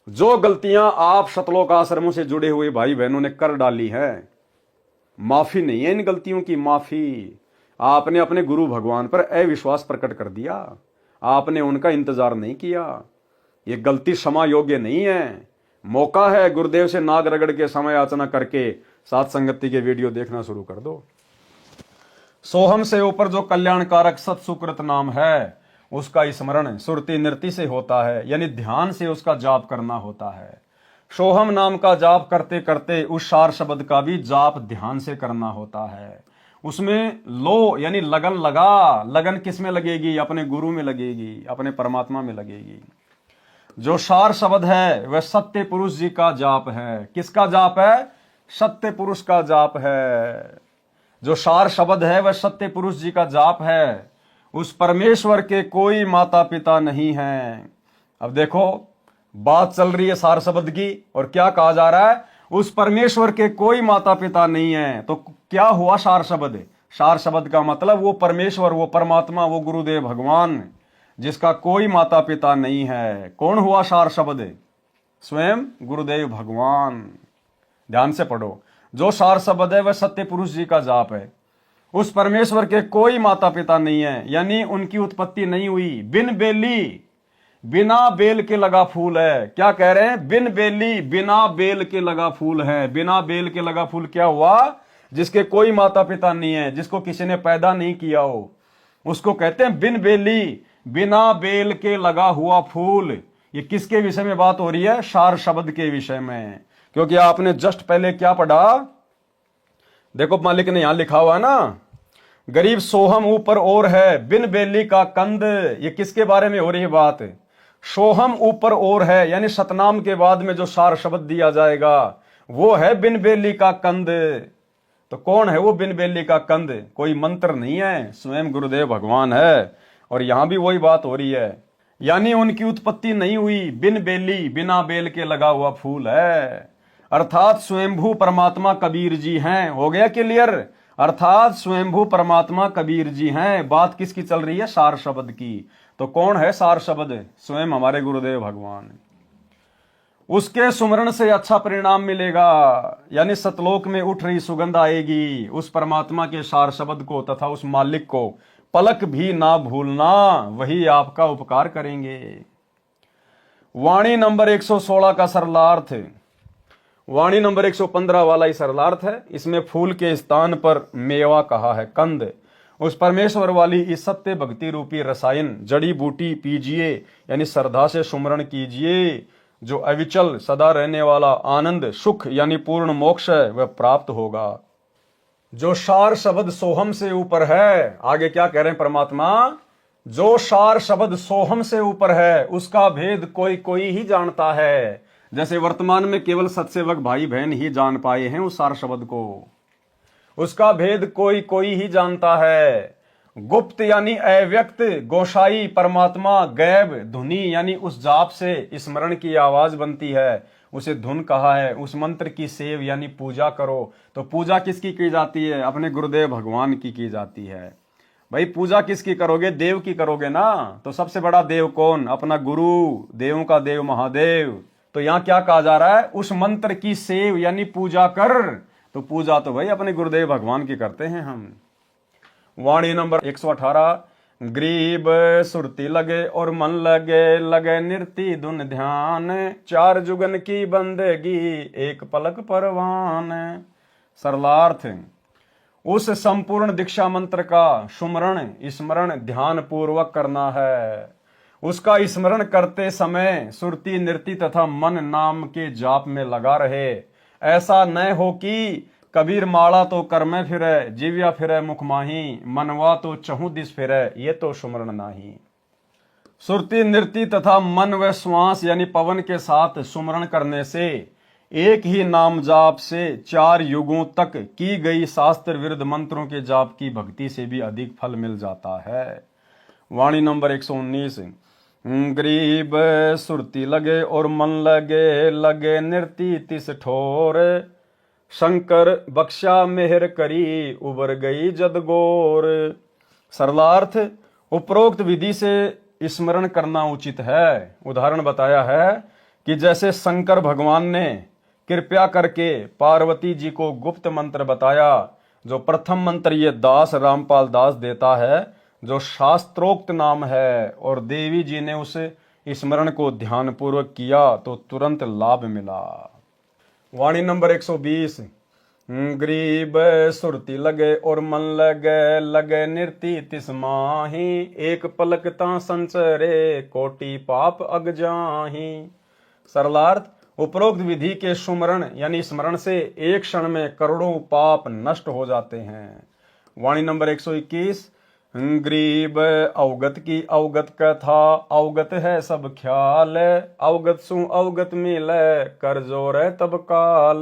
जो गलतियां आप सतलोक आश्रमों से जुड़े हुए भाई बहनों ने कर डाली है, माफी नहीं है इन गलतियों की, माफी। आपने अपने गुरु भगवान पर अविश्वास प्रकट कर दिया, आपने उनका इंतजार नहीं किया। ये गलती क्षमा योग्य नहीं है। मौका है, गुरुदेव से नाग रगड़ के समय याचना करके साथ संगति के वीडियो देखना शुरू कर दो। सोहम से ऊपर जो कल्याणकारक सत्सुकृत नाम है, उसका स्मरण सुरति नृत्य से होता है, यानी ध्यान से उसका जाप करना होता है। सोहम नाम का जाप करते करते उस सार शब्द का भी जाप ध्यान से करना होता है। उसमें लो यानी लगन लगा। लगन किस में लगेगी? अपने गुरु में लगेगी, अपने परमात्मा में लगेगी। जो सार शब्द है वह सत्य पुरुष जी का जाप है। किसका जाप है? सत्य पुरुष का जाप है। जो सार शब्द है वह सत्य पुरुष जी का जाप है। उस परमेश्वर के कोई माता पिता नहीं है। अब देखो, बात चल रही है सार शब्द की, और क्या कहा जा रहा है? उस परमेश्वर के कोई माता पिता नहीं है। तो क्या हुआ सार शब्द? सार शब्द का मतलब वो परमेश्वर, वो परमात्मा, वो गुरुदेव भगवान, जिसका कोई माता पिता नहीं है। कौन हुआ सार शब्द? स्वयं गुरुदेव भगवान। ध्यान से पढ़ो। जो सार शब्द है वह सत्य पुरुष जी का जाप है। उस परमेश्वर के कोई माता पिता नहीं है, यानी उनकी उत्पत्ति नहीं हुई। बिन बेली, बिना बेल के लगा फूल है। क्या कह रहे हैं? बिन बेली, बिना बेल के लगा फूल है। बिना बेल के लगा फूल क्या हुआ? जिसके कोई माता पिता नहीं है, जिसको किसी ने पैदा नहीं किया हो, उसको कहते हैं बिन बेली, बिना बेल के लगा हुआ फूल। ये किसके विषय में बात हो रही है? सार शब्द के विषय में। क्योंकि आपने जस्ट पहले क्या पढ़ा? देखो, मालिक ने यहां लिखा हुआ ना, गरीब सोहम ऊपर और है, बिन बेली का कंद। ये किसके बारे में हो रही है बात? सोहम ऊपर और है, यानी सतनाम के बाद में जो सार शब्द दिया जाएगा वो है बिन बेली का कंद। तो कौन है वो बिन बेली का कंद? कोई मंत्र नहीं है, स्वयं गुरुदेव भगवान है। और यहां भी वही बात हो रही है, यानी उनकी उत्पत्ति नहीं हुई। बिन बेली, बिना बेल के लगा हुआ फूल है, अर्थात स्वयंभू परमात्मा कबीर जी हैं। हो गया क्लियर? अर्थात स्वयंभू परमात्मा कबीर जी हैं। बात किसकी चल रही है? सार शब्द की। तो कौन है सार शब्द? स्वयं हमारे गुरुदेव भगवान। उसके सुमरण से अच्छा परिणाम मिलेगा, यानी सतलोक में उठ रही सुगंध आएगी। उस परमात्मा के सार शब्द को तथा उस मालिक को पलक भी ना भूलना, वही आपका उपकार करेंगे। वाणी नंबर 116 का सरलार्थ, वाणी नंबर 115 वाला ही सरलार्थ है। इसमें फूल के स्थान पर मेवा कहा है, कंद। उस परमेश्वर वाली इस सत्य भक्ति रूपी रसायन जड़ी बूटी पीजिए, यानी श्रद्धा से सुमरण कीजिए। जो अविचल सदा रहने वाला आनंद सुख यानी पूर्ण मोक्ष है वह प्राप्त होगा। जो सार शब्द सोहम से ऊपर है, आगे क्या कह रहे हैं परमात्मा? जो सार शब्द सोहम से ऊपर है, उसका भेद कोई कोई ही जानता है। जैसे वर्तमान में केवल सत्सेवक भाई बहन ही जान पाए हैं उस सार शब्द को, उसका भेद कोई कोई ही जानता है। गुप्त यानी अव्यक्त, गोसाई परमात्मा, गैब धुनी यानी उस जाप से स्मरण की आवाज बनती है, उसे धुन कहा है। उस मंत्र की सेव यानी पूजा करो। तो पूजा किसकी की जाती है? अपने गुरुदेव भगवान की जाती है। भाई पूजा किसकी करोगे? देव की करोगे ना। तो सबसे बड़ा देव कौन? अपना गुरु, देवों का देव महादेव। तो यहां क्या कहा जा रहा है? उस मंत्र की सेव यानी पूजा कर। तो पूजा तो भाई अपने गुरुदेव भगवान की करते हैं हम। वाणी नंबर 118। ग्रीब सुरती लगे और मन लगे, लगे निर्ति धुन ध्यान, चार जुगन की बंदगी एक पलक परवान। सरलार्थ, उस संपूर्ण दीक्षा मंत्र का सुमरण स्मरण ध्यान पूर्वक करना है। उसका स्मरण करते समय सुरती नृति तथा मन नाम के जाप में लगा रहे। ऐसा न हो कि कबीर माला तो कर में फिरे, जीव्या फिरे मुख माही, मनवा तो चहु दिस फिरे, ये तो सुमरण नाही। सुरती नृति तथा मन व श्वास यानी पवन के साथ सुमरण करने से, एक ही नाम जाप से 4 युगों तक की गई शास्त्र विरुद्ध मंत्रों के जाप की भक्ति से भी अधिक फल मिल जाता है। वाणी नंबर 119। गरीब सुरती लगे और मन लगे, लगे नृति तिस ठोर, शंकर बख्शा मेहर करी, उबर गई जदगोर। सरलार्थ, उपरोक्त विधि से स्मरण करना उचित है। उदाहरण बताया है कि जैसे शंकर भगवान ने कृपया करके पार्वती जी को गुप्त मंत्र बताया, जो प्रथम मंत्र ये दास रामपाल दास देता है, जो शास्त्रोक्त नाम है, और देवी जी ने उस स्मरण को ध्यान पूर्वक किया तो तुरंत लाभ मिला। वाणी नंबर 120। गरीब सुरती लगे और मन लगे, लगे नृति तिस माही, एक पलक ता संचरे, कोटि पाप अग जाही। सरलार्थ, उपरोक्त विधि के सुमरण यानी स्मरण से एक क्षण में करोड़ों पाप नष्ट हो जाते हैं। वाणी नंबर 121। गरीब अवगत की अवगत कथा, अवगत है सब ख्याल, अवगत सु अवगत मिले, कर जोर तब काल।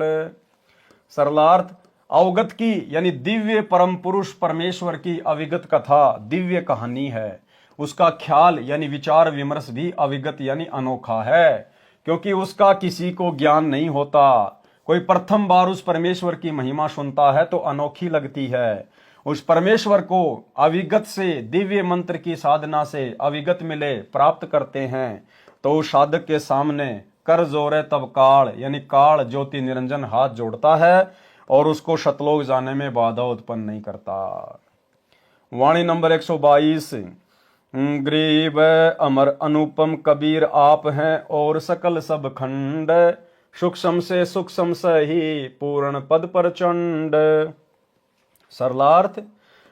सरलार्थ, अवगत की यानी दिव्य परम पुरुष परमेश्वर की अविगत कथा दिव्य कहानी है। उसका ख्याल यानी विचार विमर्श भी अविगत यानी अनोखा है, क्योंकि उसका किसी को ज्ञान नहीं होता। कोई प्रथम बार उस परमेश्वर की महिमा सुनता है तो अनोखी लगती है। उस परमेश्वर को अविगत से दिव्य मंत्र की साधना से अविगत मिले प्राप्त करते हैं तो उस साधक के सामने कर जोरे तब काल यानी काल ज्योति निरंजन हाथ जोड़ता है और उसको शतलोक जाने में बाधा उत्पन्न नहीं करता। वाणी नंबर 122। गरीब अमर अनुपम कबीर आप हैं और सकल सब खंड, सूक्ष्म से सूक्ष्म सही पूर्ण पद पर चंड। सरलार्थ,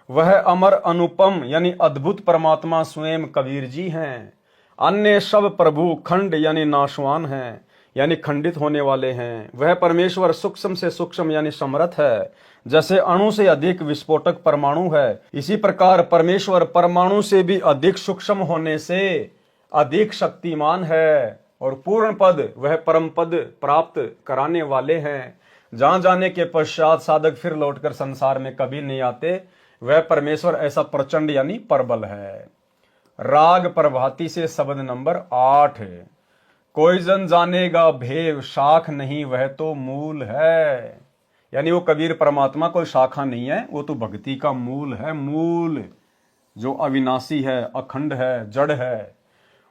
वह अमर अनुपम यानी अद्भुत परमात्मा स्वयं कबीर जी हैं। अन्य सब प्रभु खंड यानी नाशवान हैं, यानी खंडित होने वाले हैं। वह परमेश्वर सूक्ष्म से सूक्ष्म यानी समर्थ है। जैसे अणु से अधिक विस्फोटक परमाणु है, इसी प्रकार परमेश्वर परमाणु से भी अधिक सूक्ष्म होने से अधिक शक्तिमान है। और पूर्ण पद वह परम पद प्राप्त कराने वाले हैं। जहां जाने के पश्चात साधक फिर लौटकर संसार में कभी नहीं आते। वह परमेश्वर ऐसा प्रचंड यानी प्रबल है। राग प्रभाती से शब्द नंबर 8। कोई जन जानेगा भेव, शाख नहीं वह तो मूल है। यानी वो कबीर परमात्मा कोई शाखा नहीं है, वो तो भक्ति का मूल है। मूल जो अविनाशी है, अखंड है, जड़ है।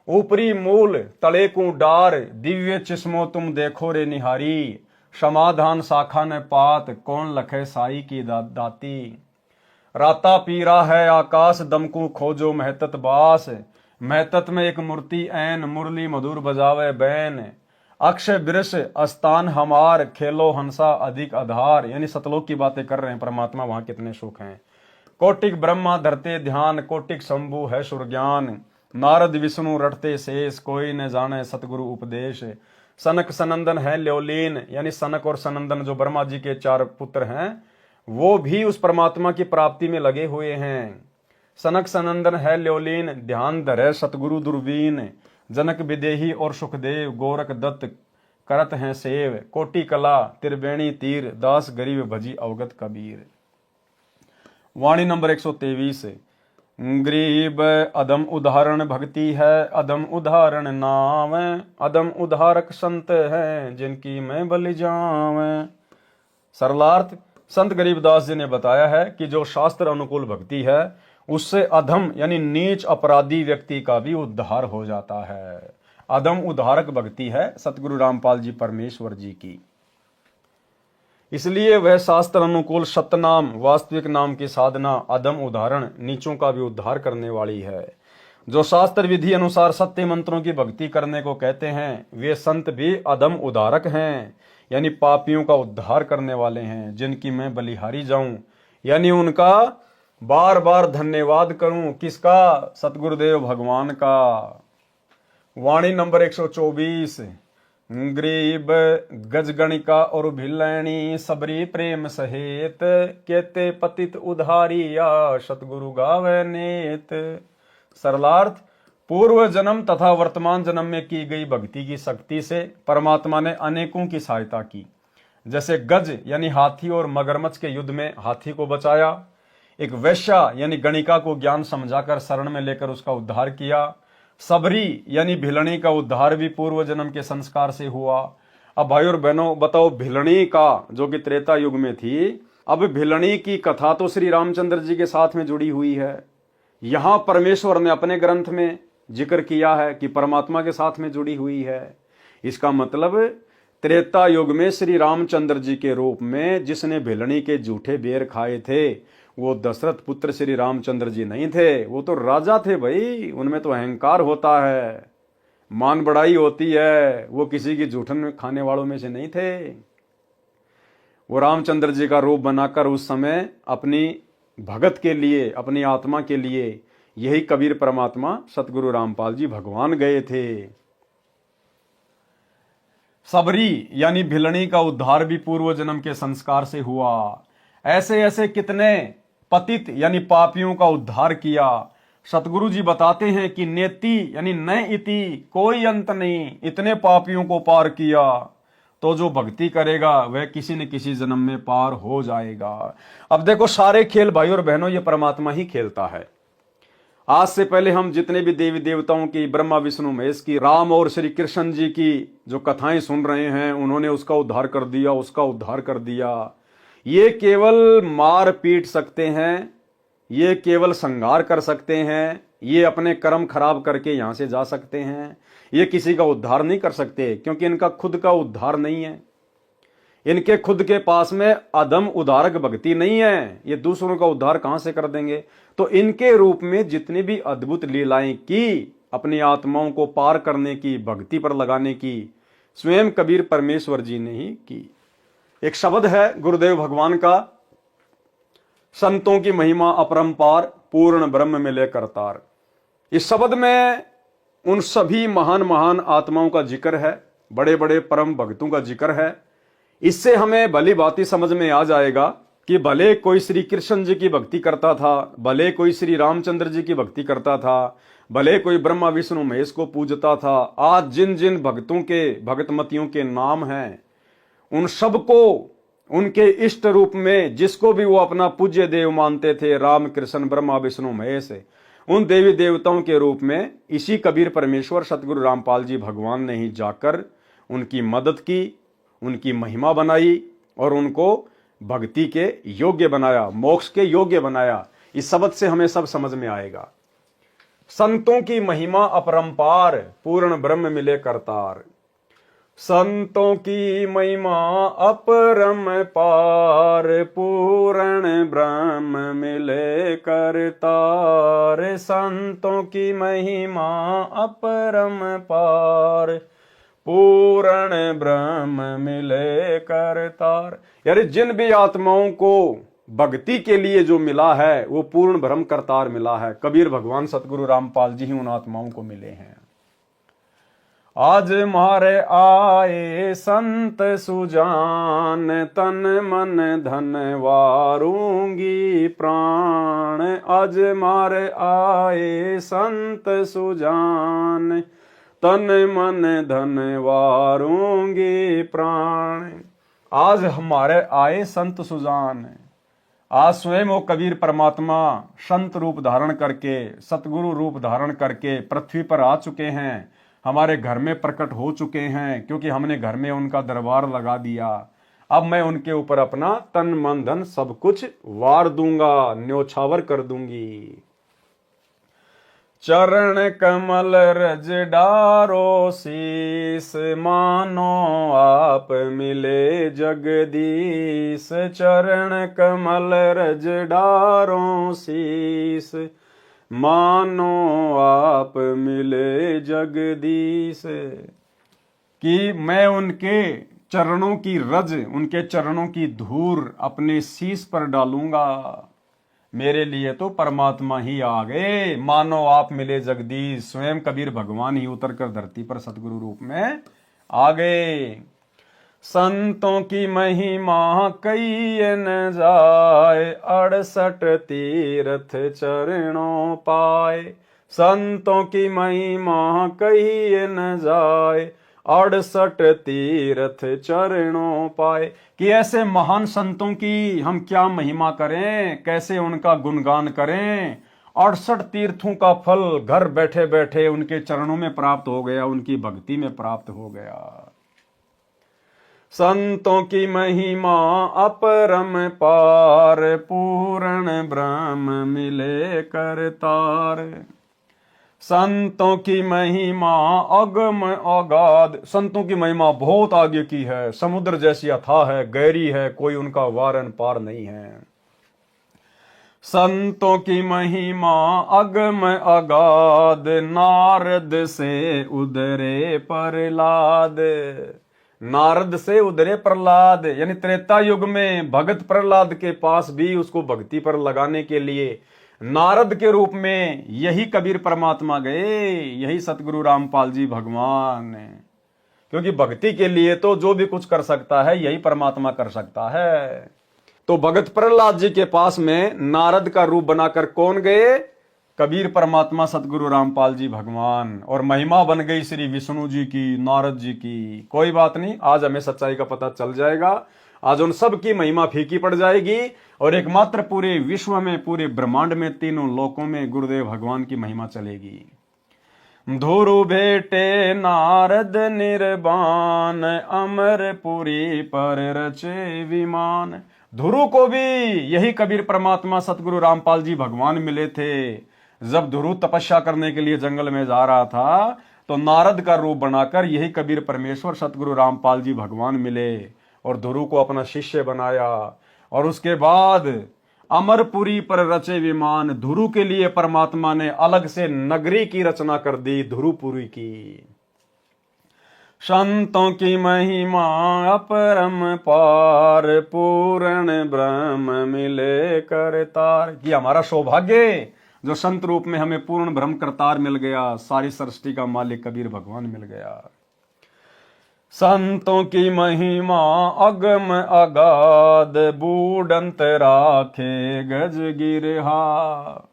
ऊपरी मूल तले को डार, दिव्य चिस्मो तुम देखो रे निहारी। समाधान शाखा ने पात, कौन लखे साई की दाती। राता पीरा है आकाश, दमकू खोजो महतत बास। महतत में एक मूर्ति ऐन, मुरली मधुर बजावे बैन। अक्षय वृष अस्तान हमार, खेलो हंसा अधिक आधार। यानी सतलोक की बातें कर रहे हैं परमात्मा, वहां कितने सुख हैं। कोटिक ब्रह्मा धरते ध्यान, कोटिक शंभु है सुरज्ञान। नारद विष्णु रटते शेष, कोई न जाने सतगुरु उपदेश। सनक सनंदन है ल्योलीन, यानी सनक और सनंदन जो ब्रह्मा जी के 4 पुत्र हैं, वो भी उस परमात्मा की प्राप्ति में लगे हुए हैं। सनक सनंदन है ल्योलीन, ध्यान धरे सतगुरु दुर्बीन। जनक विदेही और सुखदेव, गोरख दत्त करत हैं सेव। कोटि कला त्रिवेणी तीर, दास गरीब भजी अवगत कबीर। वाणी नंबर 123। गरीब अदम उदाहरण भक्ति है, अदम उदाहरण नाम। अदम उदाहरक संत हैं, जिनकी मैं बलि जाऊं। सरलार्थ, संत गरीबदास जी ने बताया है कि जो शास्त्र अनुकूल भक्ति है उससे अधम यानी नीच अपराधी व्यक्ति का भी उद्धार हो जाता है। अधम उद्धारक भक्ति है सतगुरु रामपाल जी परमेश्वर जी की। इसलिए वह शास्त्र अनुकूल सतनाम वास्तविक नाम की साधना अधम उदाहरण नीचों का भी उद्धार करने वाली है। जो शास्त्र विधि अनुसार सत्य मंत्रों की भक्ति करने को कहते हैं वे संत भी अधम उद्धारक हैं, यानी पापियों का उद्धार करने वाले हैं, जिनकी मैं बलिहारी जाऊं, यानी उनका बार बार धन्यवाद करूं। किसका? सतगुरुदेव भगवान का। वाणी नंबर 124। गरीब गजगणिका और भिलैनी, सबरी प्रेम सहेत। केते पतित उधारिया, सतगुरु गावे नेत। सरलार्थ, पूर्व जन्म तथा वर्तमान जन्म में की गई भक्ति की शक्ति से परमात्मा ने अनेकों की सहायता की। जैसे गज यानी हाथी और मगरमच्छ के युद्ध में हाथी को बचाया, एक वैश्या यानी गणिका को ज्ञान समझाकर शरण में लेकर उसका उद्धार किया, सबरी यानी भिलनी का उद्धार भी पूर्व जन्म के संस्कार से हुआ। अब भाई और बहनों बताओ, भिलनी का जो कि त्रेता युग में थी, अब भिलनी की कथा तो श्री रामचंद्र जी के साथ में जुड़ी हुई है। यहां परमेश्वर ने अपने ग्रंथ में जिक्र किया है कि परमात्मा के साथ में जुड़ी हुई है। इसका मतलब त्रेता युग में श्री रामचंद्र जी के रूप में जिसने भिलनी के जूठे बेर खाए थे वो दशरथ पुत्र श्री रामचंद्र जी नहीं थे, वो तो राजा थे भाई। उनमें तो अहंकार होता है, मान बढ़ाई होती है, वो किसी की जूठन खाने वालों में से नहीं थे। वो रामचंद्र जी का रूप बनाकर उस समय अपनी भगत के लिए, अपनी आत्मा के लिए यही कबीर परमात्मा सतगुरु रामपाल जी भगवान गए थे। सबरी यानी भिलनी का उद्धार भी पूर्व जन्म के संस्कार से हुआ। ऐसे ऐसे कितने पतित यानी पापियों का उद्धार किया। सतगुरु जी बताते हैं कि नेति यानी न इति कोई अंत नहीं, इतने पापियों को पार किया। तो जो भक्ति करेगा वह किसी न किसी जन्म में पार हो जाएगा। अब देखो, सारे खेल भाई और बहनों ये परमात्मा ही खेलता है। आज से पहले हम जितने भी देवी देवताओं की, ब्रह्मा विष्णु महेश की, राम और श्री कृष्ण जी की जो कथाएं सुन रहे हैं, उन्होंने उसका उद्धार कर दिया, उसका उद्धार कर दिया। ये केवल मार पीट सकते हैं, ये केवल संहार कर सकते हैं, ये अपने कर्म खराब करके यहां से जा सकते हैं। ये किसी का उद्धार नहीं कर सकते, क्योंकि इनका खुद का उद्धार नहीं है। इनके खुद के पास में अदम उद्धारक भक्ति नहीं है। ये दूसरों का उद्धार कहां से कर देंगे? तो इनके रूप में जितनी भी अद्भुत लीलाएं की, अपनी आत्माओं को पार करने की, भक्ति पर लगाने की, स्वयं कबीर परमेश्वर जी ने ही की। एक शब्द है गुरुदेव भगवान का, संतों की महिमा अपरंपार, पूर्ण ब्रह्म मिले करतार। इस शब्द में उन सभी महान महान आत्माओं का जिक्र है, बड़े बड़े परम भक्तों का जिक्र है। इससे हमें भली भांति समझ में आ जाएगा कि भले कोई श्री कृष्ण जी की भक्ति करता था, भले कोई श्री रामचंद्र जी की भक्ति करता था, भले कोई ब्रह्मा विष्णु महेश को पूजता था, आज जिन जिन भक्तों के, भगतमतियों के नाम हैं, उन सबको उनके इष्ट रूप में, जिसको भी वो अपना पूज्य देव मानते थे, राम कृष्ण ब्रह्मा विष्णु महेश, उन देवी देवताओं के रूप में इसी कबीर परमेश्वर सतगुरु रामपाल जी भगवान ने ही जाकर उनकी मदद की, उनकी महिमा बनाई और उनको भक्ति के योग्य बनाया, मोक्ष के योग्य बनाया। इस शब्द से हमें सब समझ में आएगा। संतों की महिमा अपरंपार, पूर्ण ब्रह्म मिले करतार। संतों की महिमा अपरंपार, पूर्ण ब्रह्म मिले करतार। संतों की महिमा अपरंपार, पूर्ण ब्रह्म मिले करतार। यानी जिन भी आत्माओं को भक्ति के लिए जो मिला है वो पूर्ण ब्रह्म करतार मिला है। कबीर भगवान सतगुरु रामपाल जी ही उन आत्माओं को मिले हैं। आज मारे आए संत सुजान, तन मन धन वारूंगी प्राण। आज मारे आए संत सुजान, तन मन धन वारूंगी प्राण। आज हमारे आए संत सुजान, आज स्वयं वो कबीर परमात्मा संत रूप धारण करके, सतगुरु रूप धारण करके पृथ्वी पर आ चुके हैं, हमारे घर में प्रकट हो चुके हैं, क्योंकि हमने घर में उनका दरबार लगा दिया। अब मैं उनके ऊपर अपना तन मन धन सब कुछ वार दूंगा, न्योछावर कर दूंगी। चरण कमल रज डारो शीस, मानो आप मिले जगदीश। चरण कमल रज डारो शीस, मानो आप मिले जगदीश। कि मैं उनके चरणों की रज, उनके चरणों की धूल अपने शीश पर डालूंगा। मेरे लिए तो परमात्मा ही आ गए, मानो आप मिले जगदीश। स्वयं कबीर भगवान ही उतर कर धरती पर सतगुरु रूप में आ गए। संतों की महिमा कही न जाए, 68 तीर्थ चरणों पाए। संतों की महिमा कही न जाए, 68 तीर्थ चरणों पाए। कि ऐसे महान संतों की हम क्या महिमा करें, कैसे उनका गुणगान करें। 68 तीर्थों का फल घर बैठे बैठे उनके चरणों में प्राप्त हो गया, उनकी भक्ति में प्राप्त हो गया। संतों की महिमा अपरम पार, पूर्ण ब्रह्म मिले करतार। संतों की महिमा अगम अगाध, संतों की महिमा बहुत आगे की है, समुद्र जैसी अथाह है, गहरी है, कोई उनका वारन पार नहीं है। संतों की महिमा अगम अगाध, नारद से उधरे प्रहलाद। नारद से उधरे प्रहलाद, यानी त्रेता युग में भगत प्रहलाद के पास भी उसको भक्ति पर लगाने के लिए नारद के रूप में यही कबीर परमात्मा गए, यही सतगुरु रामपाल जी भगवान। क्योंकि भक्ति के लिए तो जो भी कुछ कर सकता है यही परमात्मा कर सकता है। तो भगत प्रहलाद जी के पास में नारद का रूप बनाकर कौन गए? कबीर परमात्मा सतगुरु रामपाल जी भगवान। और महिमा बन गई श्री विष्णु जी की, नारद जी की। कोई बात नहीं, आज हमें सच्चाई का पता चल जाएगा। आज उन सब की महिमा फीकी पड़ जाएगी और एकमात्र पूरे विश्व में, पूरे ब्रह्मांड में, तीनों लोकों में गुरुदेव भगवान की महिमा चलेगी। धुरु भेटे नारद निर्बान, अमरपुरी पर रचे विमान। धुरु को भी यही कबीर परमात्मा सतगुरु रामपाल जी भगवान मिले थे। जब धुरु तपस्या करने के लिए जंगल में जा रहा था तो नारद का रूप बनाकर यही कबीर परमेश्वर सतगुरु रामपाल जी भगवान मिले और धुरु को अपना शिष्य बनाया। और उसके बाद अमरपुरी पर रचे विमान, धुरु के लिए परमात्मा ने अलग से नगरी की रचना कर दी, धुरुपुरी की। संतों की महिमा अपरम पार, पूर्ण ब्रह्म मिले करतार। कि हमारा सौभाग्य जो संत रूप में हमें पूर्ण ब्रह्म करतार मिल गया, सारी सृष्टि का मालिक कबीर भगवान मिल गया। संतों की महिमा अगम अगाध, बूढ़ंत राखे गज गिरहा।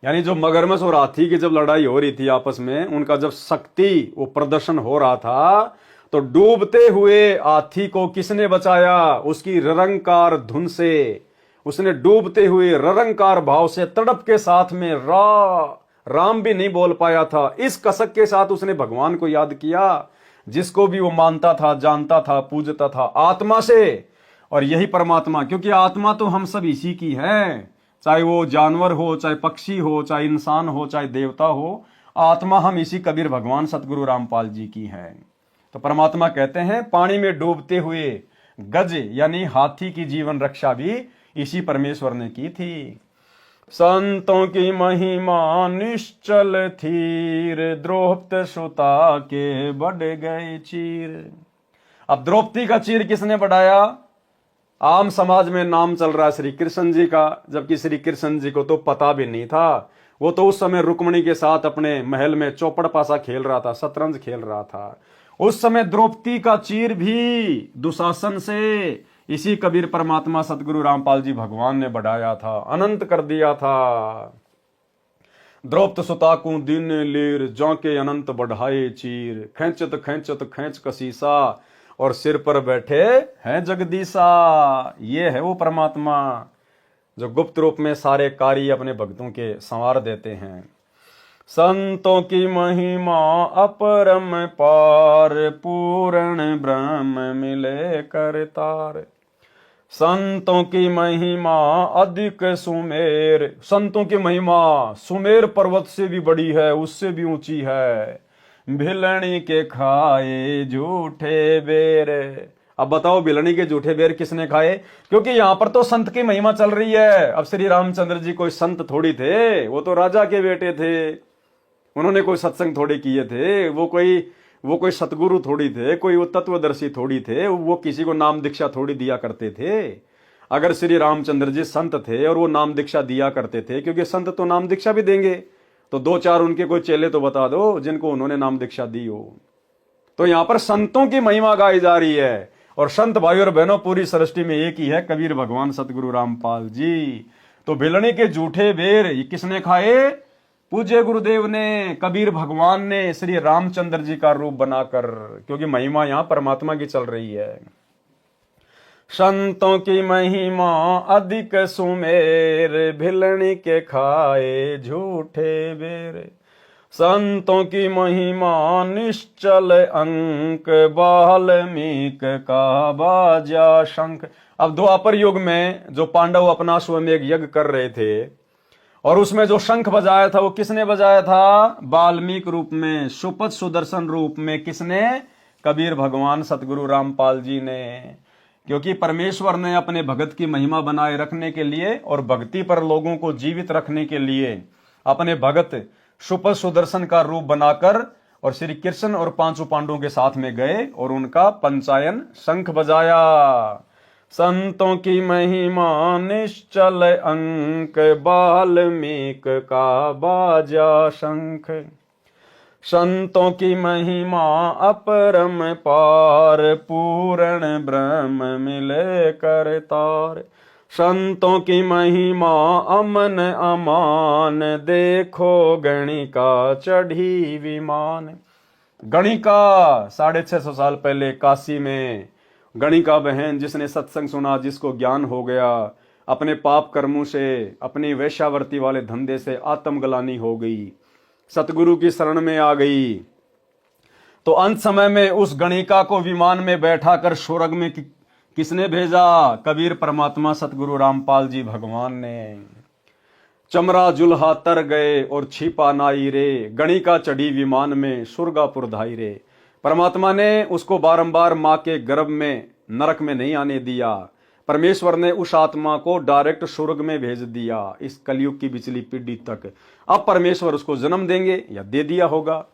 यानी जो मगरमच्छ और हाथी की जब लड़ाई हो रही थी आपस में, उनका जब शक्ति वो प्रदर्शन हो रहा था, तो डूबते हुए हाथी को किसने बचाया? उसकी ररंकार धुन से। उसने डूबते हुए ररंकार भाव से तड़प के साथ में राम भी नहीं बोल पाया था, इस कसक के साथ उसने भगवान को याद किया, जिसको भी वो मानता था, जानता था, पूजता था आत्मा से। और यही परमात्मा, क्योंकि आत्मा तो हम सब इसी की है, चाहे वो जानवर हो, चाहे पक्षी हो, चाहे इंसान हो, चाहे देवता हो, आत्मा हम इसी कबीर भगवान सतगुरु रामपाल जी की है। तो परमात्मा कहते हैं पानी में डूबते हुए गज यानी हाथी की जीवन रक्षा भी इसी परमेश्वर ने की थी। संतों की महिमा निश्चल थीर, द्रौपदी सुता के बढ़ गए चीर। अब द्रौपदी का चीर किसने बढ़ाया? आम समाज में नाम चल रहा है श्री कृष्ण जी का, जबकि श्री कृष्ण जी को तो पता भी नहीं था। वो तो उस समय रुक्मणी के साथ अपने महल में चौपड़ पासा खेल रहा था, शतरंज खेल रहा था। उस समय द्रौपदी का चीर भी दुशासन से इसी कबीर परमात्मा सतगुरु रामपाल जी भगवान ने बढ़ाया था, अनंत कर दिया था। द्रौपद सुताकू दिन लीर जाके अनंत बढ़ाए चीर, खेचत खेचत खेच कसीसा और सिर पर बैठे हैं जगदीशा। ये है वो परमात्मा जो गुप्त रूप में सारे कार्य अपने भक्तों के संवार देते हैं। संतों की महिमा अपरम पार, पूर्ण ब्रह्म मिले करतार। संतों की महिमा अधिक सुमेर, संतों की महिमा सुमेर पर्वत से भी बड़ी है, उससे भी ऊंची है। भिलनी के खाए झूठे बेर। अब बताओ भिलनी के झूठे बेर किसने खाए? क्योंकि यहां पर तो संत की महिमा चल रही है। अब श्री रामचंद्र जी कोई संत थोड़ी थे, वो तो राजा के बेटे थे, उन्होंने कोई सत्संग थोड़े किए थे, वो कोई सतगुरु थोड़ी थे, कोई वो तत्वदर्शी थोड़ी थे, वो किसी को नाम दीक्षा थोड़ी दिया करते थे। अगर श्री रामचंद्र जी संत थे और वो नाम दीक्षा दिया करते थे, क्योंकि संत तो नाम दीक्षा भी देंगे, तो दो चार उनके कोई चेले तो बता दो जिनको उन्होंने नाम दीक्षा दी हो। तो यहां पर संतों की महिमा गाई जा रही है। और संत भाई और बहनों, पूरी सृष्टि में एक ही है, कबीर भगवान सतगुरु रामपाल जी। तो भिलनी के झूठे बेर ये किसने खाए? पूज्य गुरुदेव ने, कबीर भगवान ने, श्री रामचंद्र जी का रूप बनाकर, क्योंकि महिमा यहां परमात्मा की चल रही है। संतों की महिमा अधिक सुमेर, भिलनी के खाए झूठे बेर। संतों की महिमा निश्चल अंक, वाल्मीक का बाजा शंख। अब द्वापर युग में जो पांडव अपना स्वमेघ यज्ञ कर रहे थे और उसमें जो शंख बजाया था वो किसने बजाया था? वाल्मीकि रूप में, सुपथ सुदर्शन रूप में। किसने? कबीर भगवान सतगुरु रामपाल जी ने। क्योंकि परमेश्वर ने अपने भगत की महिमा बनाए रखने के लिए और भक्ति पर लोगों को जीवित रखने के लिए अपने भगत सुपथ सुदर्शन का रूप बनाकर और श्री कृष्ण और पांचों पांडवों के साथ में गए और उनका पंचायन शंख बजाया। संतों की महिमा निश्चल अंक, वाल्मीकि का बाजा शंख। संतों की महिमा अपरम पार, पूर्ण ब्रह्म मिले करतार। संतों की महिमा अमन अमान, देखो गणिका चढ़ी विमान। गणिका 650 साल पहले काशी में गणिका बहन, जिसने सत्संग सुना, जिसको ज्ञान हो गया, अपने पाप कर्मों से, अपनी वेश्यावर्ती वाले धंधे से आत्मग्लानि हो गई, सतगुरु की शरण में आ गई। तो अंत समय में उस गणिका को विमान में बैठाकर स्वर्ग में किसने भेजा? कबीर परमात्मा सतगुरु रामपाल जी भगवान ने। चमरा जुल्हा तर गए और छिपा नाई रे, गणिका चढ़ी विमान में सुरगापुर धाई रे। परमात्मा ने उसको बारंबार मां के गर्भ में नरक में नहीं आने दिया। परमेश्वर ने उस आत्मा को डायरेक्ट स्वर्ग में भेज दिया इस कलयुग की पिछली पीढ़ी तक। अब परमेश्वर उसको जन्म देंगे या दे दिया होगा।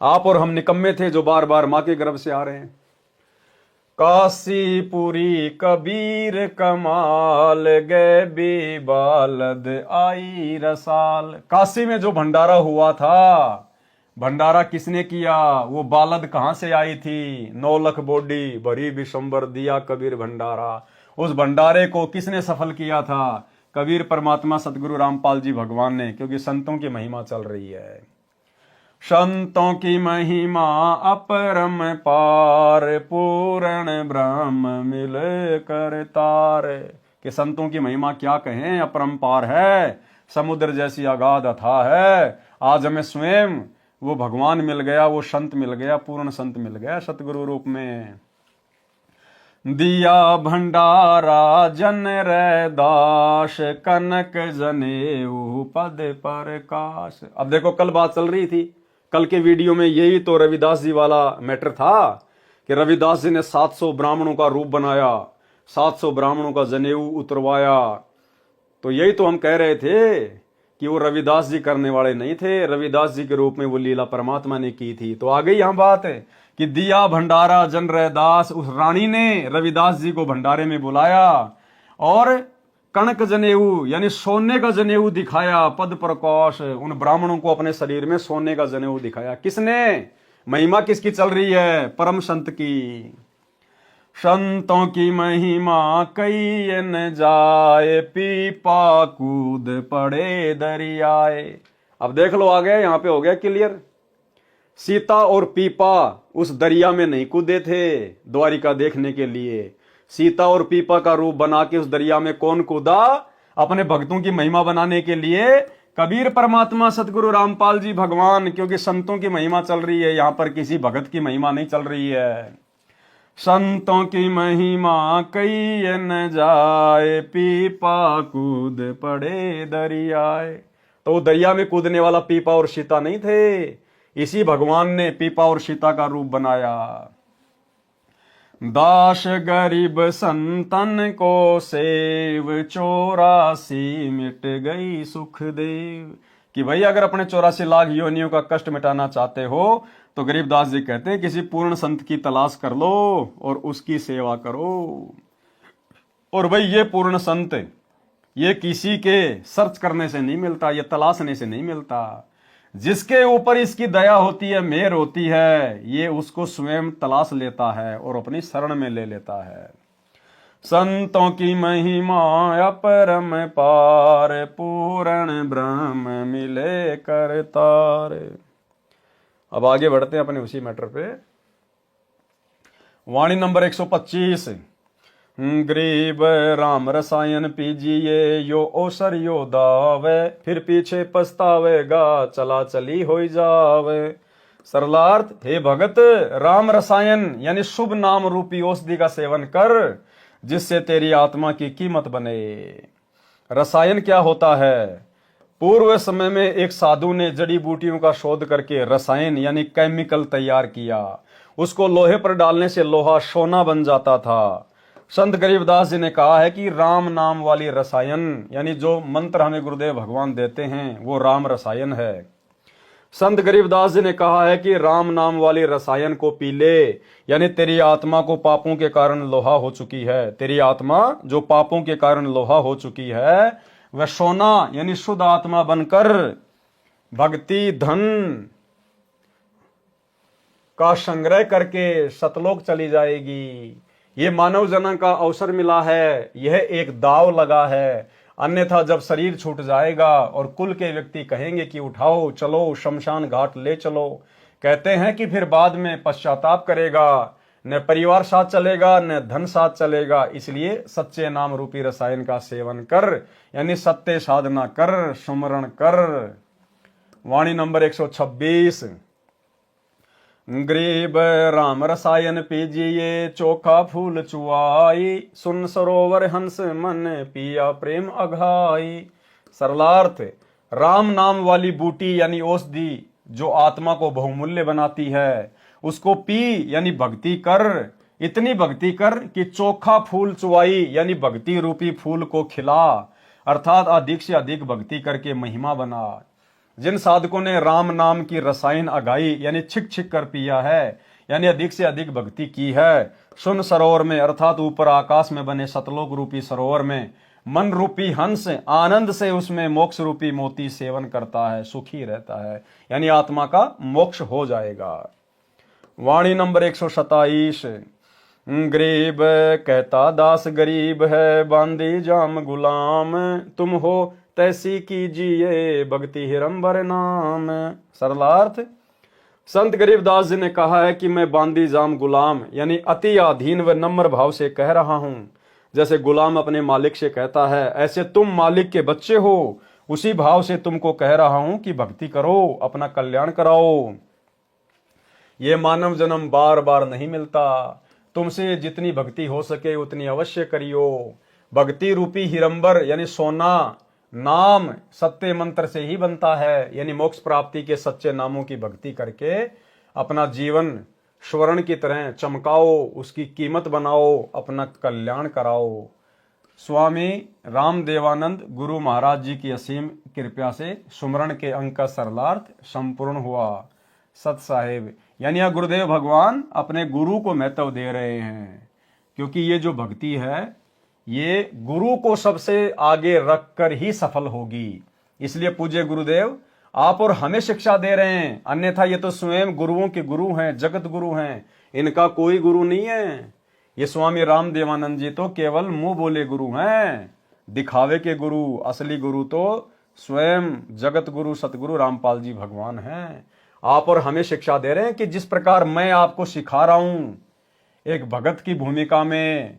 आप और हम निकम्मे थे जो बार बार मां के गर्भ से आ रहे हैं। काशीपुरी कबीर कमाल, गए बे बालद आई रसाल। काशी में जो भंडारा हुआ था, भंडारा किसने किया? वो बालद कहां से आई थी? 9 लाख बोडी भरी विशंबर दिया कबीर भंडारा। उस भंडारे को किसने सफल किया था? कबीर परमात्मा सतगुरु रामपाल जी भगवान ने। क्योंकि संतों की महिमा चल रही है। संतों की महिमा अपरम पार, पूर्ण ब्रह्म मिले करतार। कि संतों की महिमा क्या कहें, अपरंपार है, समुद्र जैसी अगाध अथाह है। आज हमें स्वयं वो भगवान मिल गया, वो संत मिल गया, पूर्ण संत मिल गया सतगुरु रूप में। दिया भंडारा जन रैदास, कनक जनेऊ पद प्रकाश। अब देखो, कल बात चल रही थी, कल के वीडियो में यही तो रविदास जी वाला मैटर था कि रविदास जी ने 700 ब्राह्मणों का रूप बनाया, 700 ब्राह्मणों का जनेऊ उतरवाया। तो यही तो हम कह रहे थे कि वो रविदास जी करने वाले नहीं थे, रविदास जी के रूप में वो लीला परमात्मा ने की थी। तो आ गई यहां बात है कि दिया भंडारा जन रैदास। उस रानी ने रविदास जी को भंडारे में बुलाया और कणक जनेऊ यानी सोने का जनेऊ दिखाया, पद प्रकाश, उन ब्राह्मणों को अपने शरीर में सोने का जनेऊ दिखाया। किसने? महिमा किसकी चल रही है? परम संत की। संतों की महिमा कई न जाए, पीपा कूद पड़े दरियाए। अब देख लो आगे, यहां पे हो गया क्लियर। सीता और पीपा उस दरिया में नहीं कूदे थे द्वारिका देखने के लिए। सीता और पीपा का रूप बना के उस दरिया में कौन कूदा? अपने भक्तों की महिमा बनाने के लिए कबीर परमात्मा, सतगुरु रामपाल जी भगवान। क्योंकि संतों की महिमा चल रही है, यहां पर किसी भगत की महिमा नहीं चल रही है। संतों की महिमा कई न जाए, पीपा कूद पड़े दरियाए। तो दरिया में कूदने वाला पीपा और सीता नहीं थे, इसी भगवान ने पीपा और सीता का रूप बनाया। दास गरीब संतन को सेव, 84 मिट गई सुख देव। कि भाई अगर अपने 84 लाख योनियों का कष्ट मिटाना चाहते हो तो गरीबदास जी कहते हैं किसी पूर्ण संत की तलाश कर लो और उसकी सेवा करो। और भाई ये पूर्ण संत ये किसी के सर्च करने से नहीं मिलता, ये तलाशने से नहीं मिलता। जिसके ऊपर इसकी दया होती है, मेहर होती है, ये उसको स्वयं तलाश लेता है और अपनी शरण में ले लेता है। संतों की महिमा अपरम पार, पूर्ण ब्रह्म मिले करतार। अब आगे बढ़ते हैं अपने उसी मैटर पे। वाणी नंबर 125। गरीब राम रसायन पीजिए, यो ओसर यो दावे, फिर पीछे पछतावेगा, चला चली हो जावे। सरलार्थ, हे भगत, राम रसायन यानी शुभ नाम रूपी औषधि का सेवन कर, जिससे तेरी आत्मा की कीमत बने। रसायन क्या होता है? पूर्व समय में एक साधु ने जड़ी बूटियों का शोध करके रसायन यानी केमिकल तैयार किया। उसको लोहे पर डालने से लोहा सोना बन जाता था। संत गरीबदास जी ने कहा है कि राम नाम वाली रसायन यानी जो मंत्र हमें गुरुदेव भगवान देते हैं वो राम रसायन है। संत गरीबदास जी ने कहा है कि राम नाम वाली रसायन को पी ले, यानी तेरी आत्मा को पापों के कारण लोहा हो चुकी है। तेरी आत्मा जो पापों के कारण लोहा हो चुकी है वह सोना यानी शुद्ध आत्मा बनकर भक्ति धन का संग्रह करके सतलोक चली जाएगी। ये मानव जन्म का अवसर मिला है, यह एक दाव लगा है। अन्यथा जब शरीर छूट जाएगा और कुल के व्यक्ति कहेंगे कि उठाओ चलो शमशान घाट ले चलो, कहते हैं कि फिर बाद में पश्चाताप करेगा, न परिवार साथ चलेगा न धन साथ चलेगा। इसलिए सच्चे नाम रूपी रसायन का सेवन कर, यानी सत्य साधना कर, सुमरण कर। वाणी नंबर 126। गरीब राम रसायन पीजिए, चोखा फूल चुआई, सुन सरोवर हंस मन पिया प्रेम अघाई। सरलार्थ, राम नाम वाली बूटी यानी औषधि जो आत्मा को बहुमूल्य बनाती है, उसको पी यानी भक्ति कर। इतनी भक्ति कर कि चोखा फूल चुआई यानी भक्ति रूपी फूल को खिला, अर्थात अधिक से अधिक भक्ति करके महिमा बना। जिन साधकों ने राम नाम की रसायन अगाई यानी छिक छिक कर पिया है, यानी अधिक से अधिक भक्ति की है, सुन सरोवर में अर्थात ऊपर आकाश में बने सतलोक रूपी सरोवर में मन रूपी हंस आनंद से उसमें मोक्ष रूपी मोती सेवन करता है, सुखी रहता है, यानी आत्मा का मोक्ष हो जाएगा। वाणी नंबर 127। गरीब कहता दास गरीब है, बांदी जाम गुलाम, तुम हो तैसी कीजिए भक्ति हिरंबर नाम। सरलार्थ, संत गरीबदास जी ने कहा है कि मैं बांदी जाम गुलाम यानी अति अधीन व नम्र भाव से कह रहा हूं। जैसे गुलाम अपने मालिक से कहता है, ऐसे तुम मालिक के बच्चे हो, उसी भाव से तुमको कह रहा हूं कि भक्ति करो, अपना कल्याण कराओ। ये मानव जन्म बार बार नहीं मिलता, तुमसे जितनी भक्ति हो सके उतनी अवश्य करियो। भक्ति रूपी हिरंबर यानी सोना नाम सत्य मंत्र से ही बनता है, यानी मोक्ष प्राप्ति के सच्चे नामों की भक्ति करके अपना जीवन स्वर्ण की तरह चमकाओ, उसकी कीमत बनाओ, अपना कल्याण कराओ। स्वामी रामदेवानंद गुरु महाराज जी की असीम कृपा से सुमरण के अंक का सरलार्थ संपूर्ण हुआ। सत साहेब यानी यह गुरुदेव भगवान अपने गुरु को महत्व दे रहे हैं, क्योंकि ये जो भक्ति है ये गुरु को सबसे आगे रखकर ही सफल होगी। इसलिए पूज्य गुरुदेव आप और हमें शिक्षा दे रहे हैं, अन्यथा ये तो स्वयं गुरुओं के गुरु हैं, जगत गुरु हैं, इनका कोई गुरु नहीं है। ये स्वामी रामदेवानंद जी तो केवल मुंह बोले गुरु हैं, दिखावे के गुरु। असली गुरु तो स्वयं जगत गुरु सतगुरु रामपाल जी भगवान हैं। आप और हमें शिक्षा दे रहे हैं कि जिस प्रकार मैं आपको सिखा रहा हूं एक भगत की भूमिका में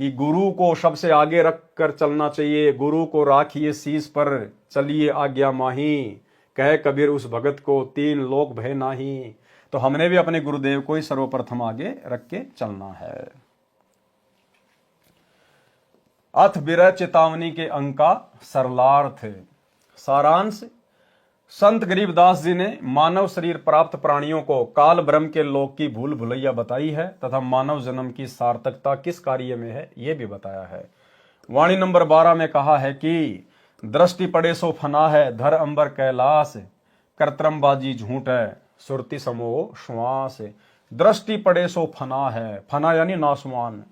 कि गुरु को सबसे आगे रख कर चलना चाहिए, गुरु को राखिए शीश पर, चलिए आज्ञा माही, कहे कबीर उस भगत को तीन लोक भय नाही। तो हमने भी अपने गुरुदेव को ही सर्वप्रथम आगे रख के चलना है। अथ विरह चेतावनी के अंक का सरलार्थ। सारांश, संत गरीबदास जी ने मानव शरीर प्राप्त प्राणियों को काल ब्रह्म के लोक की भूल भुलैया बताई है तथा मानव जन्म की सार्थकता किस कार्य में है यह भी बताया है। वाणी नंबर 12 में कहा है कि दृष्टि पड़े सो फना है, धर अंबर कैलाश, कर्तरमबाजी झूठ है, सुरति समोह श्वास। दृष्टि पड़े सो फना है, फना यानी नाशवान।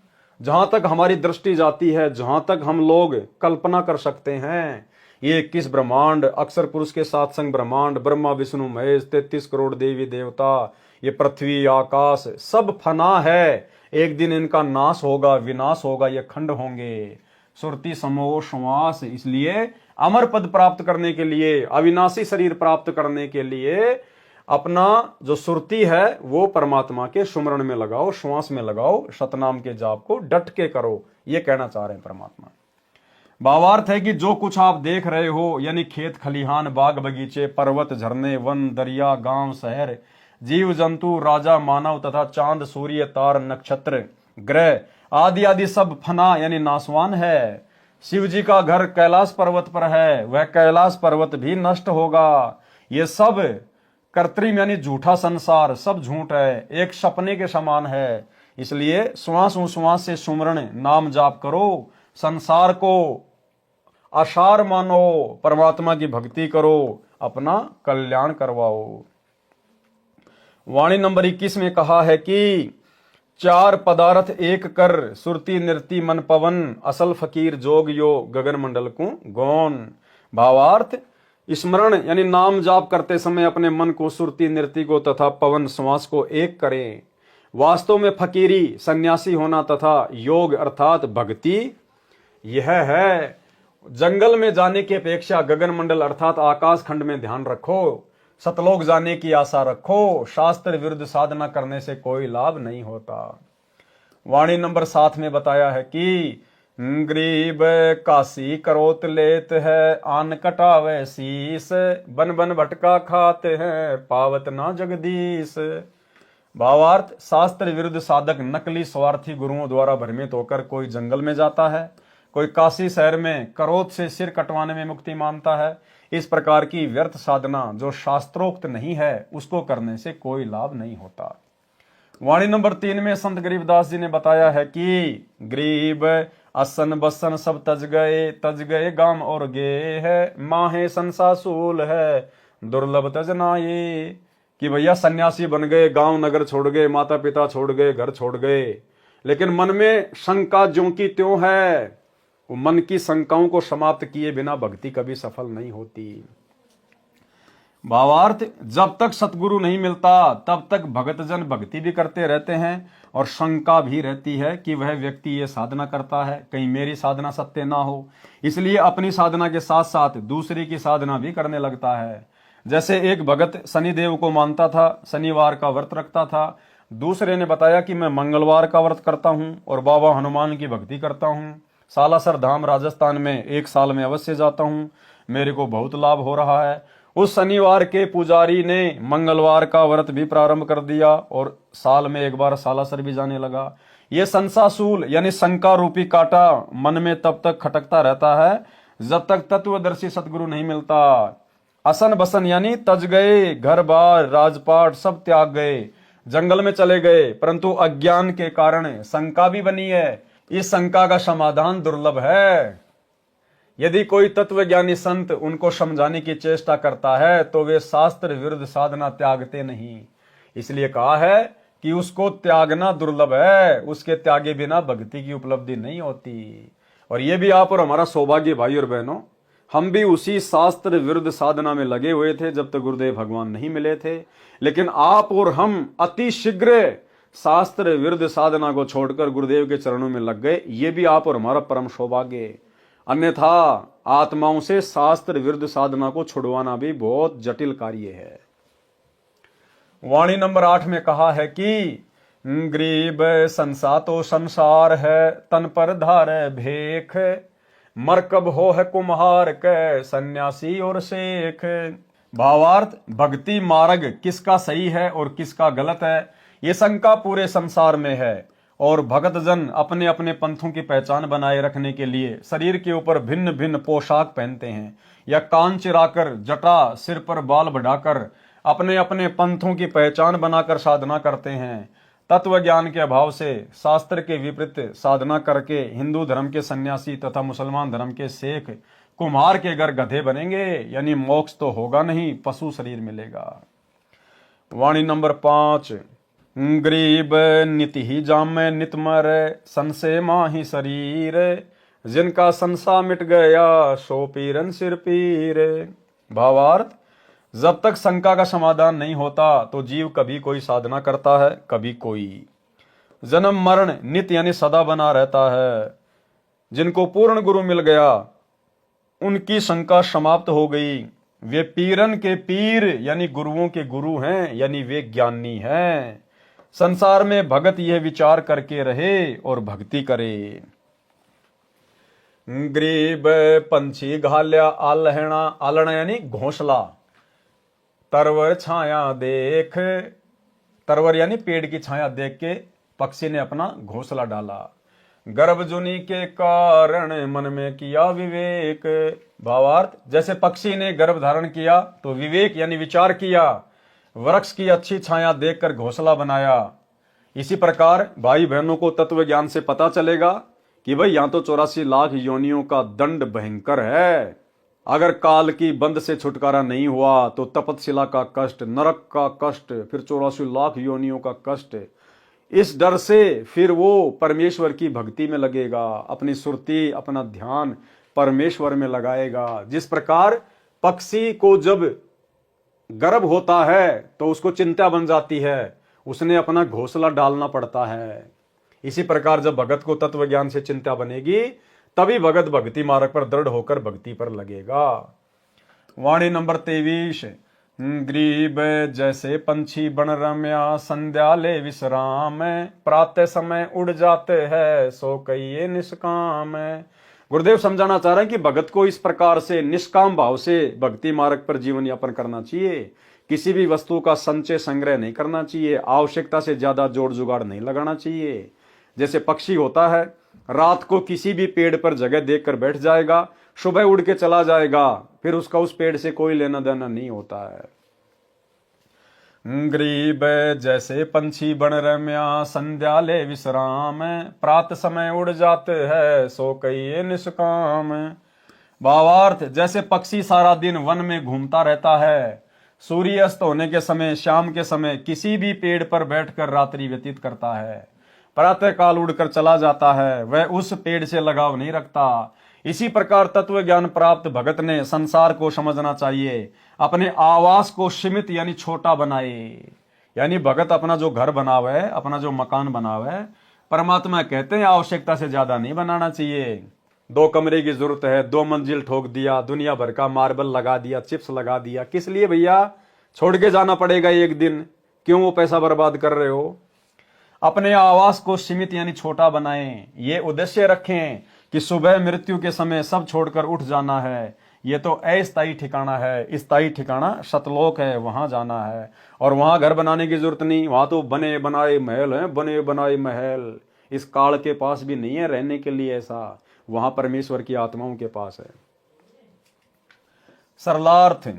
जहां तक हमारी दृष्टि जाती है, जहां तक हम लोग कल्पना कर सकते हैं, ये 21 ब्रह्मांड, अक्षर पुरुष के साथ संग ब्रह्मांड, ब्रह्मा विष्णु महेश, 33 करोड़ देवी देवता, ये पृथ्वी आकाश सब फना है। एक दिन इनका नाश होगा, विनाश होगा, ये खंड होंगे। सुरति समोह श्वास। इसलिए अमर पद प्राप्त करने के लिए, अविनाशी शरीर प्राप्त करने के लिए अपना जो सुरति है वो परमात्मा के सुमरण में लगाओ, श्वास में लगाओ, सतनाम के जाप को डट के करो, ये कहना चाह रहे हैं परमात्मा। भावार्थ है कि जो कुछ आप देख रहे हो यानी खेत खलिहान, बाग बगीचे, पर्वत, झरने, वन, दरिया, गांव, शहर, जीव जंतु, राजा, मानव तथा चांद, सूर्य, तार, नक्षत्र, ग्रह आदि आदि सब फना यानी नाशवान है। शिव जी का घर कैलाश पर्वत पर है, वह कैलाश पर्वत भी नष्ट होगा। ये सब कृत्रिम यानी झूठा संसार, सब झूठ है, एक सपने के समान है। इसलिए श्वास उश्वास से सुमरण नाम जाप करो, संसार को आसार मानो, परमात्मा की भक्ति करो, अपना कल्याण करवाओ। वाणी नंबर 21 में कहा है कि चार पदार्थ एक कर, सुरती नृति मन पवन, असल फकीर जोग यो गगन मंडल को गौन। भावार्थ, स्मरण यानी नाम जाप करते समय अपने मन को, सुरती नृति को तथा पवन श्वास को एक करें। वास्तव में फकीरी सन्यासी होना तथा योग अर्थात भक्ति यह है। जंगल में जाने की अपेक्षा गगन मंडल अर्थात आकाश खंड में ध्यान रखो, सतलोक जाने की आशा रखो। शास्त्र विरुद्ध साधना करने से कोई लाभ नहीं होता। वाणी नंबर 7 में बताया है कि गरीब काशी करोत लेत है, आन कटावे शीस, बन बन भटका खाते हैं, पावत ना जगदीश। भावार्थ, शास्त्र विरुद्ध साधक नकली स्वार्थी गुरुओं द्वारा भ्रमित होकर कोई जंगल में जाता है, कोई काशी शहर में करोत से सिर कटवाने में मुक्ति मानता है। इस प्रकार की व्यर्थ साधना जो शास्त्रोक्त नहीं है उसको करने से कोई लाभ नहीं होता। वाणी नंबर 3 में संत गरीबदास जी ने बताया है कि गरीब असन बसन सब तज गए गाम और गे है, माहे संसासूल है, दुर्लभ तजनाए। कि भैया सन्यासी बन गए, गांव नगर छोड़ गए, माता पिता छोड़ गए, घर छोड़ गए, लेकिन मन में शंका ज्यों की त्यों है। वो मन की शंकाओं को समाप्त किए बिना भक्ति कभी सफल नहीं होती। भावार्थ, जब तक सतगुरु नहीं मिलता तब तक भगतजन भक्ति भी करते रहते हैं और शंका भी रहती है कि वह व्यक्ति ये साधना करता है, कहीं मेरी साधना सत्य ना हो। इसलिए अपनी साधना के साथ साथ दूसरे की साधना भी करने लगता है। जैसे एक भगत शनिदेव को मानता था, शनिवार का व्रत रखता था। दूसरे ने बताया कि मैं मंगलवार का व्रत करता हूं और बाबा हनुमान की भक्ति करता हूं, सालासर धाम राजस्थान में 1 साल में अवश्य जाता हूं, मेरे को बहुत लाभ हो रहा है। उस शनिवार के पुजारी ने मंगलवार का व्रत भी प्रारंभ कर दिया और साल में 1 बार सालासर भी जाने लगा। ये संसासूल यानी शंका रूपी कांटा मन में तब तक खटकता रहता है जब तक तत्वदर्शी सतगुरु नहीं मिलता। असन बसन यानी तज गए, घर बार राजपाट सब त्याग गए, जंगल में चले गए, परंतु अज्ञान के कारण शंका भी बनी है। इस शंका का समाधान दुर्लभ है। यदि कोई तत्वज्ञानी संत उनको समझाने की चेष्टा करता है तो वे शास्त्र विरुद्ध साधना त्यागते नहीं। इसलिए कहा है कि उसको त्यागना दुर्लभ है, उसके त्यागे बिना भक्ति की उपलब्धि नहीं होती। और ये भी आप और हमारा सौभाग्य भाई और बहनों, हम भी उसी शास्त्र विरुद्ध साधना में लगे हुए थे जब तक गुरुदेव भगवान नहीं मिले थे। लेकिन आप और हम अति शीघ्र शास्त्र विरुद्ध साधना को छोड़कर गुरुदेव के चरणों में लग गए। ये भी आप और हमारा परम सौभाग्य। अन्यथा आत्माओं से शास्त्र विरुद्ध साधना को छुड़वाना भी बहुत जटिल कार्य है। वाणी नंबर 8 में कहा है कि गरीब संसातो संसार है, तन पर धारे भेख, मरकब हो है कुम्हार के, सन्यासी और शेख। भावार्थ, भक्ति मार्ग किसका सही है और किसका गलत है, ये शंका पूरे संसार में है। और भगत जन अपने अपने पंथों की पहचान बनाए रखने के लिए शरीर के ऊपर भिन्न भिन्न पोशाक पहनते हैं, या कान चिराकर, जटा सिर पर बाल बढ़ाकर अपने अपने पंथों की पहचान बनाकर साधना करते हैं। तत्व ज्ञान के अभाव से शास्त्र के विपरीत साधना करके हिंदू धर्म के सन्यासी तथा मुसलमान धर्म के शेख कुम्हार के घर गधे बनेंगे, यानी मोक्ष तो होगा नहीं, पशु शरीर मिलेगा। वाणी नंबर 5, गरीब निति ही जामे नित मरे, संशय माही शरीर, जिनका संसा मिट गया सो पीरन सिर पीर। भावार्थ, जब तक शंका का समाधान नहीं होता तो जीव कभी कोई साधना करता है, कभी कोई। जन्म मरण नित्य यानी सदा बना रहता है। जिनको पूर्ण गुरु मिल गया उनकी शंका समाप्त हो गई। वे पीरन के पीर यानी गुरुओं के गुरु हैं, यानी वे ज्ञानी हैं। संसार में भगत यह विचार करके रहे और भक्ति करे। गरीब पंछी घाल्या आलहना, आलना यानी घोंसला, तरवर छाया देख, तरवर यानी पेड़ की छाया देख के पक्षी ने अपना घोंसला डाला। गर्भजुनी के कारण मन में किया विवेक। भावार्थ, जैसे पक्षी ने गर्भ धारण किया तो विवेक यानी विचार किया, वृक्ष की अच्छी छाया देखकर घोंसला बनाया। इसी प्रकार भाई बहनों को तत्व ज्ञान से पता चलेगा कि भाई यहाँ तो 84 लाख योनियों का दंड भयंकर है। अगर काल की बंद से छुटकारा नहीं हुआ तो तपतशिला का कष्ट, नरक का कष्ट, फिर 84 लाख योनियों का कष्ट। इस डर से फिर वो परमेश्वर की भक्ति में लगेगा, अपनी सुरती, अपना ध्यान परमेश्वर में लगाएगा। जिस प्रकार पक्षी को जब गर्भ होता है तो उसको चिंता बन जाती है, उसने अपना घोंसला डालना पड़ता है। इसी प्रकार जब भगत को तत्व ज्ञान से चिंता बनेगी तभी भगत भक्ति मार्ग पर दृढ़ होकर भक्ति पर लगेगा। वाणी नंबर 23, गरीब जैसे पंछी बन रम्या, संध्या ले विश्राम, प्रातः समय उड़ जाते हैं सो कहिए निष्काम। गुरुदेव समझाना चाह रहे हैं कि भगत को इस प्रकार से निष्काम भाव से भक्ति मार्ग पर जीवन यापन करना चाहिए। किसी भी वस्तु का संचय संग्रह नहीं करना चाहिए, आवश्यकता से ज्यादा जोड़ जुगाड़ नहीं लगाना चाहिए। जैसे पक्षी होता है, रात को किसी भी पेड़ पर जगह देखकर बैठ जाएगा, सुबह उड़ के चला जाएगा, फिर उसका उस पेड़ से कोई लेना देना नहीं होता है। गरीब जैसे पंछी बन रम्या, संध्या ले विश्राम, प्रात समय उड़ जाते हैं सो कहिए निष्काम। भावार्थ, जैसे पक्षी सारा दिन वन में घूमता रहता है, सूर्य अस्त होने के समय, शाम के समय किसी भी पेड़ पर बैठकर रात्रि व्यतीत करता है, प्रातः काल उड़कर चला जाता है, वह उस पेड़ से लगाव नहीं रखता। इसी प्रकार तत्व ज्ञान प्राप्त भगत ने संसार को समझना चाहिए, अपने आवास को सीमित यानी छोटा बनाए। यानी भगत अपना जो घर बनावे, अपना जो मकान बनावे, परमात्मा कहते हैं आवश्यकता से ज्यादा नहीं बनाना चाहिए। 2 कमरे की जरूरत है, 2 मंजिल ठोक दिया, दुनिया भर का मार्बल लगा दिया, चिप्स लगा दिया, किस लिए भैया? छोड़ के जाना पड़ेगा एक दिन, क्यों वो पैसा बर्बाद कर रहे हो? अपने आवास को सीमित यानी छोटा बनाएं। ये उद्देश्य रखें कि सुबह मृत्यु के समय सब छोड़कर उठ जाना है। ये तो अस्थायी ठिकाना है, स्थायी ठिकाना सतलोक है, वहां जाना है। और वहां घर बनाने की जरूरत नहीं, वहां तो बने बनाए महल हैं, बने बनाए महल। इस काल के पास भी नहीं है रहने के लिए ऐसा, वहां परमेश्वर की आत्माओं के पास है। सरलार्थ,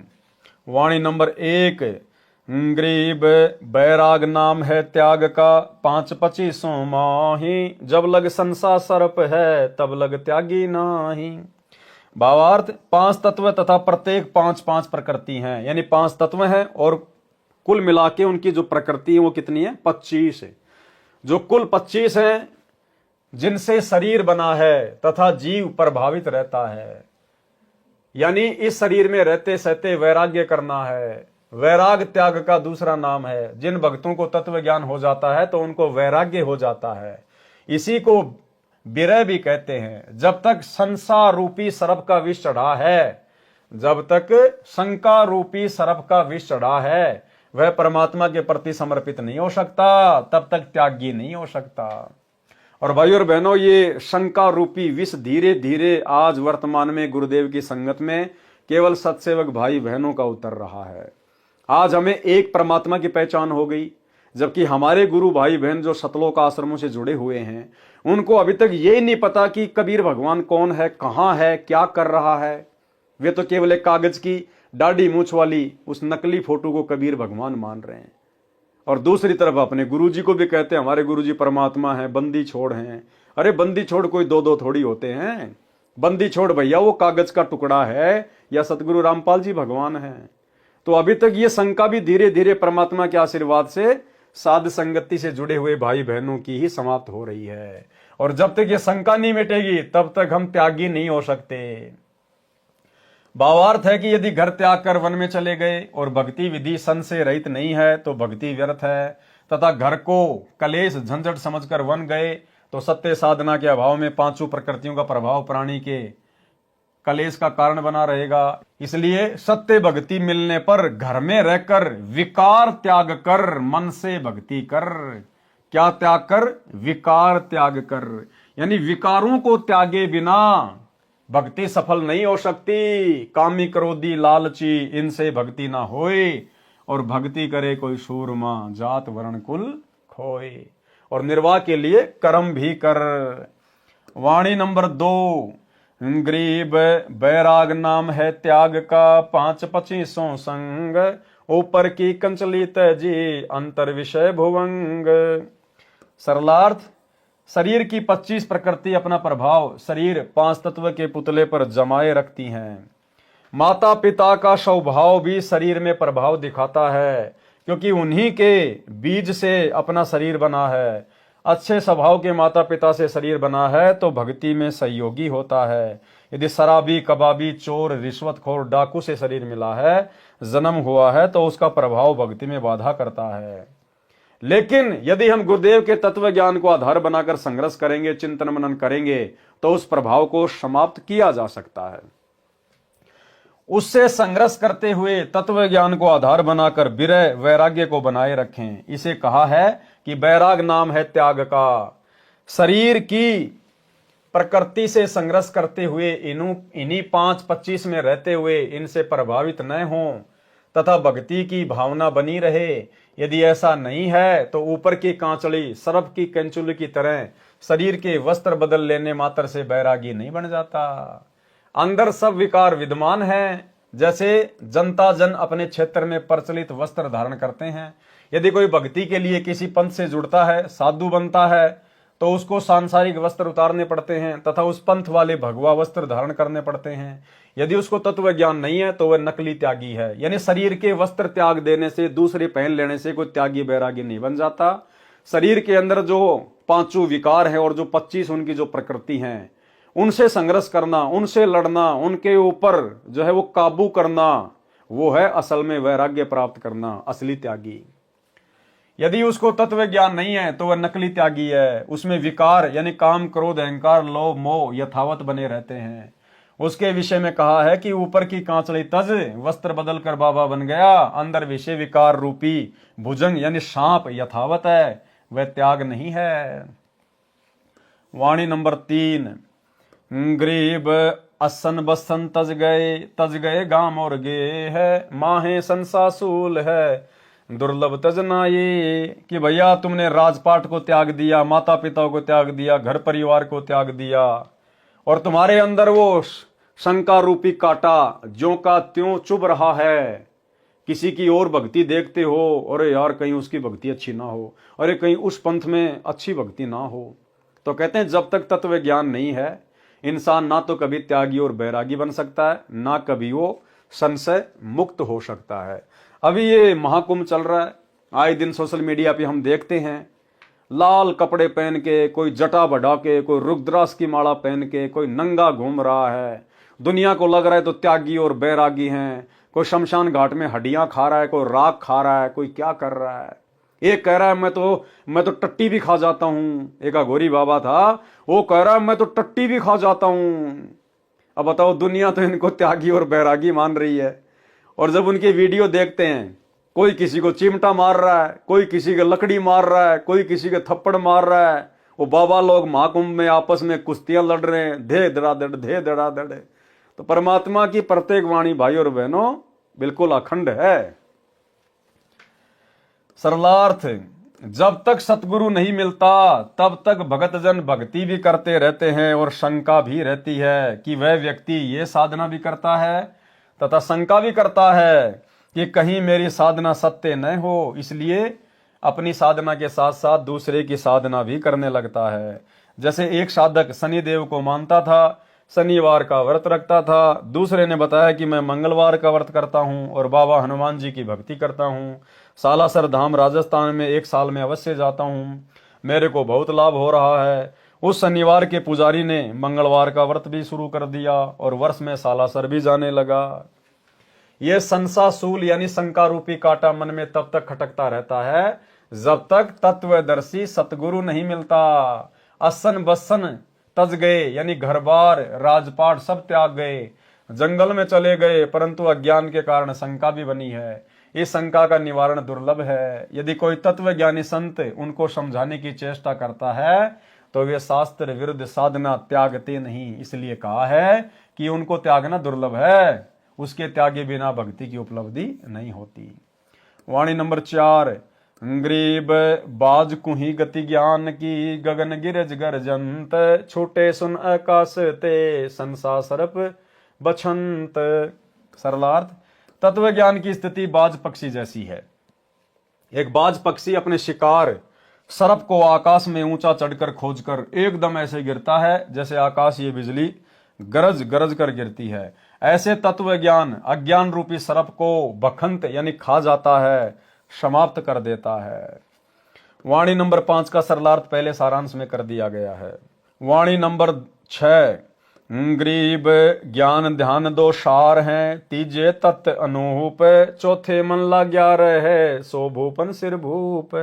वाणी नंबर 1, गरीब बैराग नाम है त्याग का, 5-25 माही, जब लग संसा सर्प है तब लग त्यागी नाही। भावार्थ, 5 तत्व तथा प्रत्येक 5-5 प्रकृति हैं, यानी 5 तत्व हैं और कुल मिला के उनकी जो प्रकृति है वो कितनी है? 25 है। जो कुल 25 है जिनसे शरीर बना है तथा जीव प्रभावित रहता है। यानी इस शरीर में रहते सहते वैराग्य करना है। वैराग त्याग का दूसरा नाम है। जिन भक्तों को तत्व ज्ञान हो जाता है तो उनको वैराग्य हो जाता है। इसी को विरह भी कहते हैं। जब तक संसार रूपी सर्प का विष चढ़ा है, जब तक शंका रूपी सर्प का विष चढ़ा है, वह परमात्मा के प्रति समर्पित नहीं हो सकता, तब तक त्यागी नहीं हो सकता। और भाई और बहनों, ये शंका रूपी विष धीरे धीरे आज वर्तमान में गुरुदेव की संगत में केवल सत्सेवक भाई बहनों का उतर रहा है। आज हमें एक परमात्मा की पहचान हो गई, जबकि हमारे गुरु भाई बहन जो सतलोक आश्रमों से जुड़े हुए हैं, उनको अभी तक ये नहीं पता कि कबीर भगवान कौन है, कहां है, क्या कर रहा है। वे तो केवल एक कागज की दाढ़ी मूछ वाली उस नकली फोटो को कबीर भगवान मान रहे हैं। और दूसरी तरफ अपने गुरुजी को भी कहते हैं हमारे गुरुजी परमात्मा है, बंदी छोड़ हैं। अरे बंदी छोड़ कोई दो दो थोड़ी होते हैं। बंदी छोड़ भैया वो कागज का टुकड़ा है या सतगुरु रामपाल जी भगवान है। तो अभी तक ये शंका भी धीरे धीरे परमात्मा के आशीर्वाद से साध संगति से जुड़े हुए भाई बहनों की ही समाप्त हो रही है। और जब तक ये शंका नहीं मिटेगी तब तक हम त्यागी नहीं हो सकते। भावार्थ है कि यदि घर त्याग कर वन में चले गए और भक्ति विधि सन से रहित नहीं है तो भक्ति व्यर्थ है, तथा घर को कलेश झंझट समझकर वन गए तो सत्य साधना के अभाव में पांचों प्रकृतियों का प्रभाव प्राणी के कलेश का कारण बना रहेगा। इसलिए सत्य भक्ति मिलने पर घर में रहकर विकार त्याग कर मन से भक्ति कर। क्या त्याग कर? विकार त्याग कर। यानी विकारों को त्यागे बिना भक्ति सफल नहीं हो सकती। कामी क्रोधी लालची इनसे भक्ति ना होए, और भक्ति करे कोई सूरमा जात वर्ण कुल खोए। और निर्वाह के लिए कर्म भी कर। वाणी नंबर 2, गरीब बैराग नाम है त्याग का, 5-25 संग, ऊपर की कंचली तजी अंतर विषय भुवंग। सरलार्थ, शरीर की 25 प्रकृति अपना प्रभाव शरीर 5 तत्व के पुतले पर जमाए रखती हैं। माता पिता का स्वभाव भी शरीर में प्रभाव दिखाता है, क्योंकि उन्हीं के बीज से अपना शरीर बना है। अच्छे स्वभाव के माता पिता से शरीर बना है तो भक्ति में सहयोगी होता है। यदि शराबी, कबाबी, चोर, रिश्वतखोर, डाकू से शरीर मिला है, जन्म हुआ है, तो उसका प्रभाव भक्ति में बाधा करता है। लेकिन यदि हम गुरुदेव के तत्व ज्ञान को आधार बनाकर संघर्ष करेंगे, चिंतन मनन करेंगे, तो उस प्रभाव को समाप्त किया जा सकता है। उससे संघर्ष करते हुए तत्व ज्ञान को आधार बनाकर विरह वैराग्य को बनाए रखें। इसे कहा है कि बैराग नाम है त्याग का। शरीर की प्रकृति से संघर्ष करते हुए इन्हीं 5-25 में रहते हुए इनसे प्रभावित न हों तथा भक्ति की भावना बनी रहे। यदि ऐसा नहीं है तो ऊपर की कांचड़ी सर्प की कंचुली की तरह शरीर के वस्त्र बदल लेने मात्र से बैरागी नहीं बन जाता। अंदर सब विकार विद्यमान है। जैसे जनता जन अपने क्षेत्र में प्रचलित वस्त्र धारण करते हैं, यदि कोई भक्ति के लिए किसी पंथ से जुड़ता है, साधु बनता है, तो उसको सांसारिक वस्त्र उतारने पड़ते हैं तथा उस पंथ वाले भगवा वस्त्र धारण करने पड़ते हैं। यदि उसको तत्व ज्ञान नहीं है तो वह नकली त्यागी है। यानी शरीर के वस्त्र त्याग देने से, दूसरे पहन लेने से कोई त्यागी बैरागी नहीं बन जाता। शरीर के अंदर जो 5 विकार है और जो 25 उनकी जो प्रकृति है, उनसे संघर्ष करना, उनसे लड़ना, उनके ऊपर जो है वो काबू करना, वो है असल में वैराग्य प्राप्त करना, असली त्यागी। यदि उसको तत्व ज्ञान नहीं है तो वह नकली त्यागी है। उसमें विकार यानी काम, क्रोध, अहंकार, लोभ, मोह यथावत बने रहते हैं। उसके विषय में कहा है कि ऊपर की कांचड़ी तज वस्त्र बदल कर बाबा बन गया, अंदर विषय विकार रूपी भुजंग यानी सांप यथावत है, वह त्याग नहीं है। वाणी नंबर 3, गरीब असन बसन तज गए गाम और गे है, माहे संसासूल है दुर्लभ तजना। ये कि भैया तुमने राजपाट को त्याग दिया, माता पिता को त्याग दिया, घर परिवार को त्याग दिया, और तुम्हारे अंदर वो शंका रूपी कांटा ज्यों का त्यों चुभ रहा है। किसी की और भक्ति देखते हो, अरे यार कहीं उसकी भक्ति अच्छी ना हो, अरे कहीं उस पंथ में अच्छी भक्ति ना हो। तो कहते हैं जब तक तत्व ज्ञान नहीं है, इंसान ना तो कभी त्यागी और बैरागी बन सकता है, ना कभी वो संशय मुक्त हो सकता है। अभी ये महाकुंभ चल रहा है, आए दिन सोशल मीडिया पे हम देखते हैं लाल कपड़े पहन के, कोई जटा बढ़ा के, कोई रुद्राक्ष की माला पहन के, कोई नंगा घूम रहा है। दुनिया को लग रहा है तो त्यागी और बैरागी हैं। कोई शमशान घाट में हड्डियां खा रहा है, कोई राख खा रहा है, कोई क्या कर रहा है। एक कह रहा है मैं तो टट्टी भी खा जाता हूं। एक अघोरी बाबा था, वो कह रहा है मैं तो टट्टी भी खा जाता हूं। अब बताओ, दुनिया तो इनको त्यागी और बैरागी मान रही है। और जब उनकी वीडियो देखते हैं, कोई किसी को चिमटा मार रहा है, कोई किसी के लकड़ी मार रहा है, कोई किसी के थप्पड़ मार रहा है। वो बाबा लोग महाकुंभ में आपस में कुश्तियां लड़ रहे हैं, धे धड़ाधड़ धे धड़ाधड़। तो परमात्मा की प्रत्येक वाणी भाई और बहनों बिल्कुल अखंड है। सरलार्थ, जब तक सतगुरु नहीं मिलता तब तक भगत जन भक्ति भी करते रहते हैं और शंका भी रहती है कि वह व्यक्ति ये साधना भी करता है तथा शंका भी करता है कि कहीं मेरी साधना सत्य न हो, इसलिए अपनी साधना के साथ साथ दूसरे की साधना भी करने लगता है। जैसे एक साधक शनिदेव को मानता था, शनिवार का व्रत रखता था। दूसरे ने बताया कि मैं मंगलवार का व्रत करता हूं और बाबा हनुमान जी की भक्ति करता हूं। सालासर धाम राजस्थान में 1 साल में अवश्य जाता हूं, मेरे को बहुत लाभ हो रहा है। उस शनिवार के पुजारी ने मंगलवार का व्रत भी शुरू कर दिया और वर्ष में सालासर भी जाने लगा। यह संसासूल यानी शंका रूपी कांटा मन में तब तक खटकता रहता है जब तक तत्वदर्शी सतगुरु नहीं मिलता। असन बसन तज गए यानी घर बार राजपाट सब त्याग गए, जंगल में चले गए, परंतु अज्ञान के कारण शंका भी बनी है। इस शंका का निवारण दुर्लभ है। यदि कोई तत्वज्ञानी संत उनको समझाने की चेष्टा करता है तो वे शास्त्र विरुद्ध साधना त्यागते नहीं, इसलिए कहा है कि उनको त्यागना दुर्लभ है। उसके त्यागे बिना भक्ति की उपलब्धि नहीं होती। वाणी नंबर 4, गरीब बाज कुही गति ज्ञान की, गगन गिरज गर्जंत, छोटे सुन आकाश ते, संसा सरप बछंत। सरलार्थ, तत्व ज्ञान की स्थिति बाज पक्षी जैसी है। एक बाज पक्षी अपने शिकार सर्प को आकाश में ऊंचा चढ़कर खोजकर एकदम ऐसे गिरता है जैसे आकाशीय बिजली गरज गरज कर गिरती है। ऐसे तत्व ज्ञान अज्ञान रूपी सर्प को बखंत यानी खा जाता है, समाप्त कर देता है। वाणी नंबर 5 का सरलार्थ पहले सारांश में कर दिया गया है। वाणी नंबर 6, गरीब ज्ञान ध्यान 2 सार हैं, तीजे तत्व अनूप, चौथे मन ला 11 है, सो भूपन सिर भूप।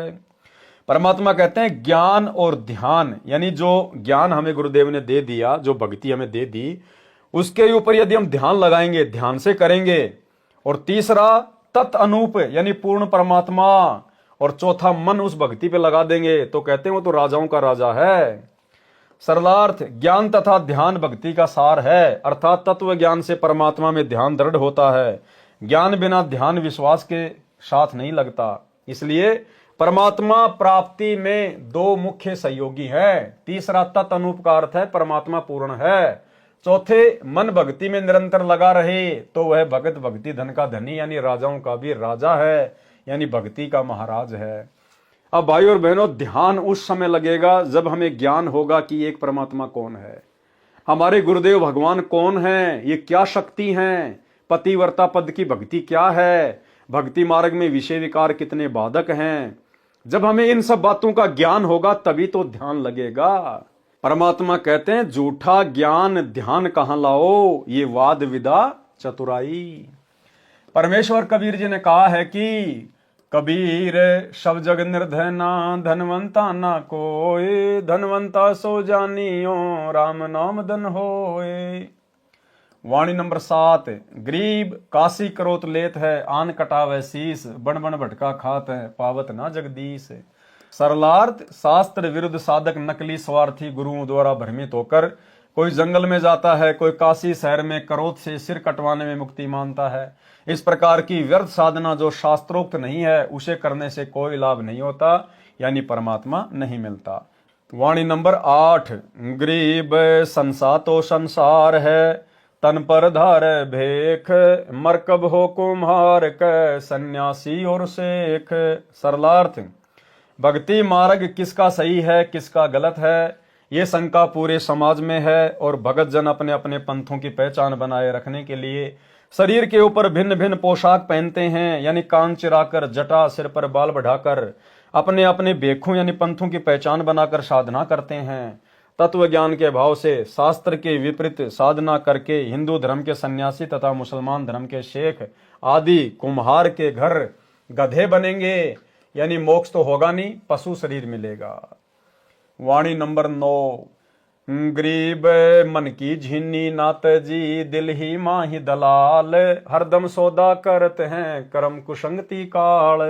परमात्मा कहते हैं ज्ञान और ध्यान, यानी जो ज्ञान हमें गुरुदेव ने दे दिया, जो भक्ति हमें दे दी, उसके ऊपर यदि हम ध्यान लगाएंगे, ध्यान से करेंगे, और तीसरा तत् अनूप यानी पूर्ण परमात्मा, और चौथा मन उस भक्ति पे लगा देंगे तो कहते हैं वो तो राजाओं का राजा है। सरलार्थ, ज्ञान तथा ध्यान भक्ति का सार है, अर्थात तत्व ज्ञान से परमात्मा में ध्यान दृढ़ होता है। ज्ञान बिना ध्यान विश्वास के साथ नहीं लगता। इसलिए परमात्मा प्राप्ति में 2 मुख्य सहयोगी हैं। तीसरा तत् अनूप का अर्थ है परमात्मा पूर्ण है। चौथे मन भक्ति में निरंतर लगा रहे तो वह भगत भक्ति धन का धनी यानी राजाओं का भी राजा है, यानी भक्ति का महाराज है। अब भाई और बहनों, ध्यान उस समय लगेगा जब हमें ज्ञान होगा कि एक परमात्मा कौन है, हमारे गुरुदेव भगवान कौन है, ये क्या शक्ति हैं, पतिव्रता पद की भक्ति क्या है, भक्ति मार्ग में विषय विकार कितने बाधक हैं। जब हमें इन सब बातों का ज्ञान होगा तभी तो ध्यान लगेगा। परमात्मा कहते हैं झूठा ज्ञान ध्यान कहां लाओ, ये वाद विदा चतुराई। परमेश्वर कबीर जी ने कहा है कि कबीर सब जग निर्धना, धनवंता ना कोई, धनवंता सो जानियो, राम नाम धन होए। वाणी नंबर 7, गरीब काशी करोत लेत है, आन कटावे शीस, बन बन भटका खात है, पावत ना जगदीश। सरलार्थ, शास्त्र विरुद्ध साधक नकली स्वार्थी गुरुओं द्वारा भ्रमित होकर कोई जंगल में जाता है, कोई काशी शहर में करोत से सिर कटवाने में मुक्ति मानता है। इस प्रकार की व्यर्थ साधना जो शास्त्रोक्त नहीं है उसे करने से कोई लाभ नहीं होता, यानी परमात्मा नहीं मिलता। वाणी नंबर 8, गरीब संसातो संसार है, तन पर धार भेख, मरकब हो कुम्हार क, सन्यासी और शेख। सरलार्थ, भक्ति मार्ग किसका सही है किसका गलत है ये शंका पूरे समाज में है, और भगत जन अपने अपने पंथों की पहचान बनाए रखने के लिए शरीर के ऊपर भिन्न भिन्न पोशाक पहनते हैं, यानी कान चिराकर, जटा सिर पर बाल बढ़ाकर, अपने अपने बेखों यानी पंथों की पहचान बनाकर साधना करते हैं। तत्व ज्ञान के भाव से शास्त्र के विपरीत साधना करके हिंदू धर्म के सन्यासी तथा मुसलमान धर्म के शेख आदि कुम्हार के घर गधे बनेंगे, यानी मोक्ष तो होगा नहीं, पशु शरीर मिलेगा। वाणी नंबर 9। गरीब मन की झीनी नात जी, दिल ही माही दलाल, हरदम सौदा करते हैं कर्म कुसंगति काल।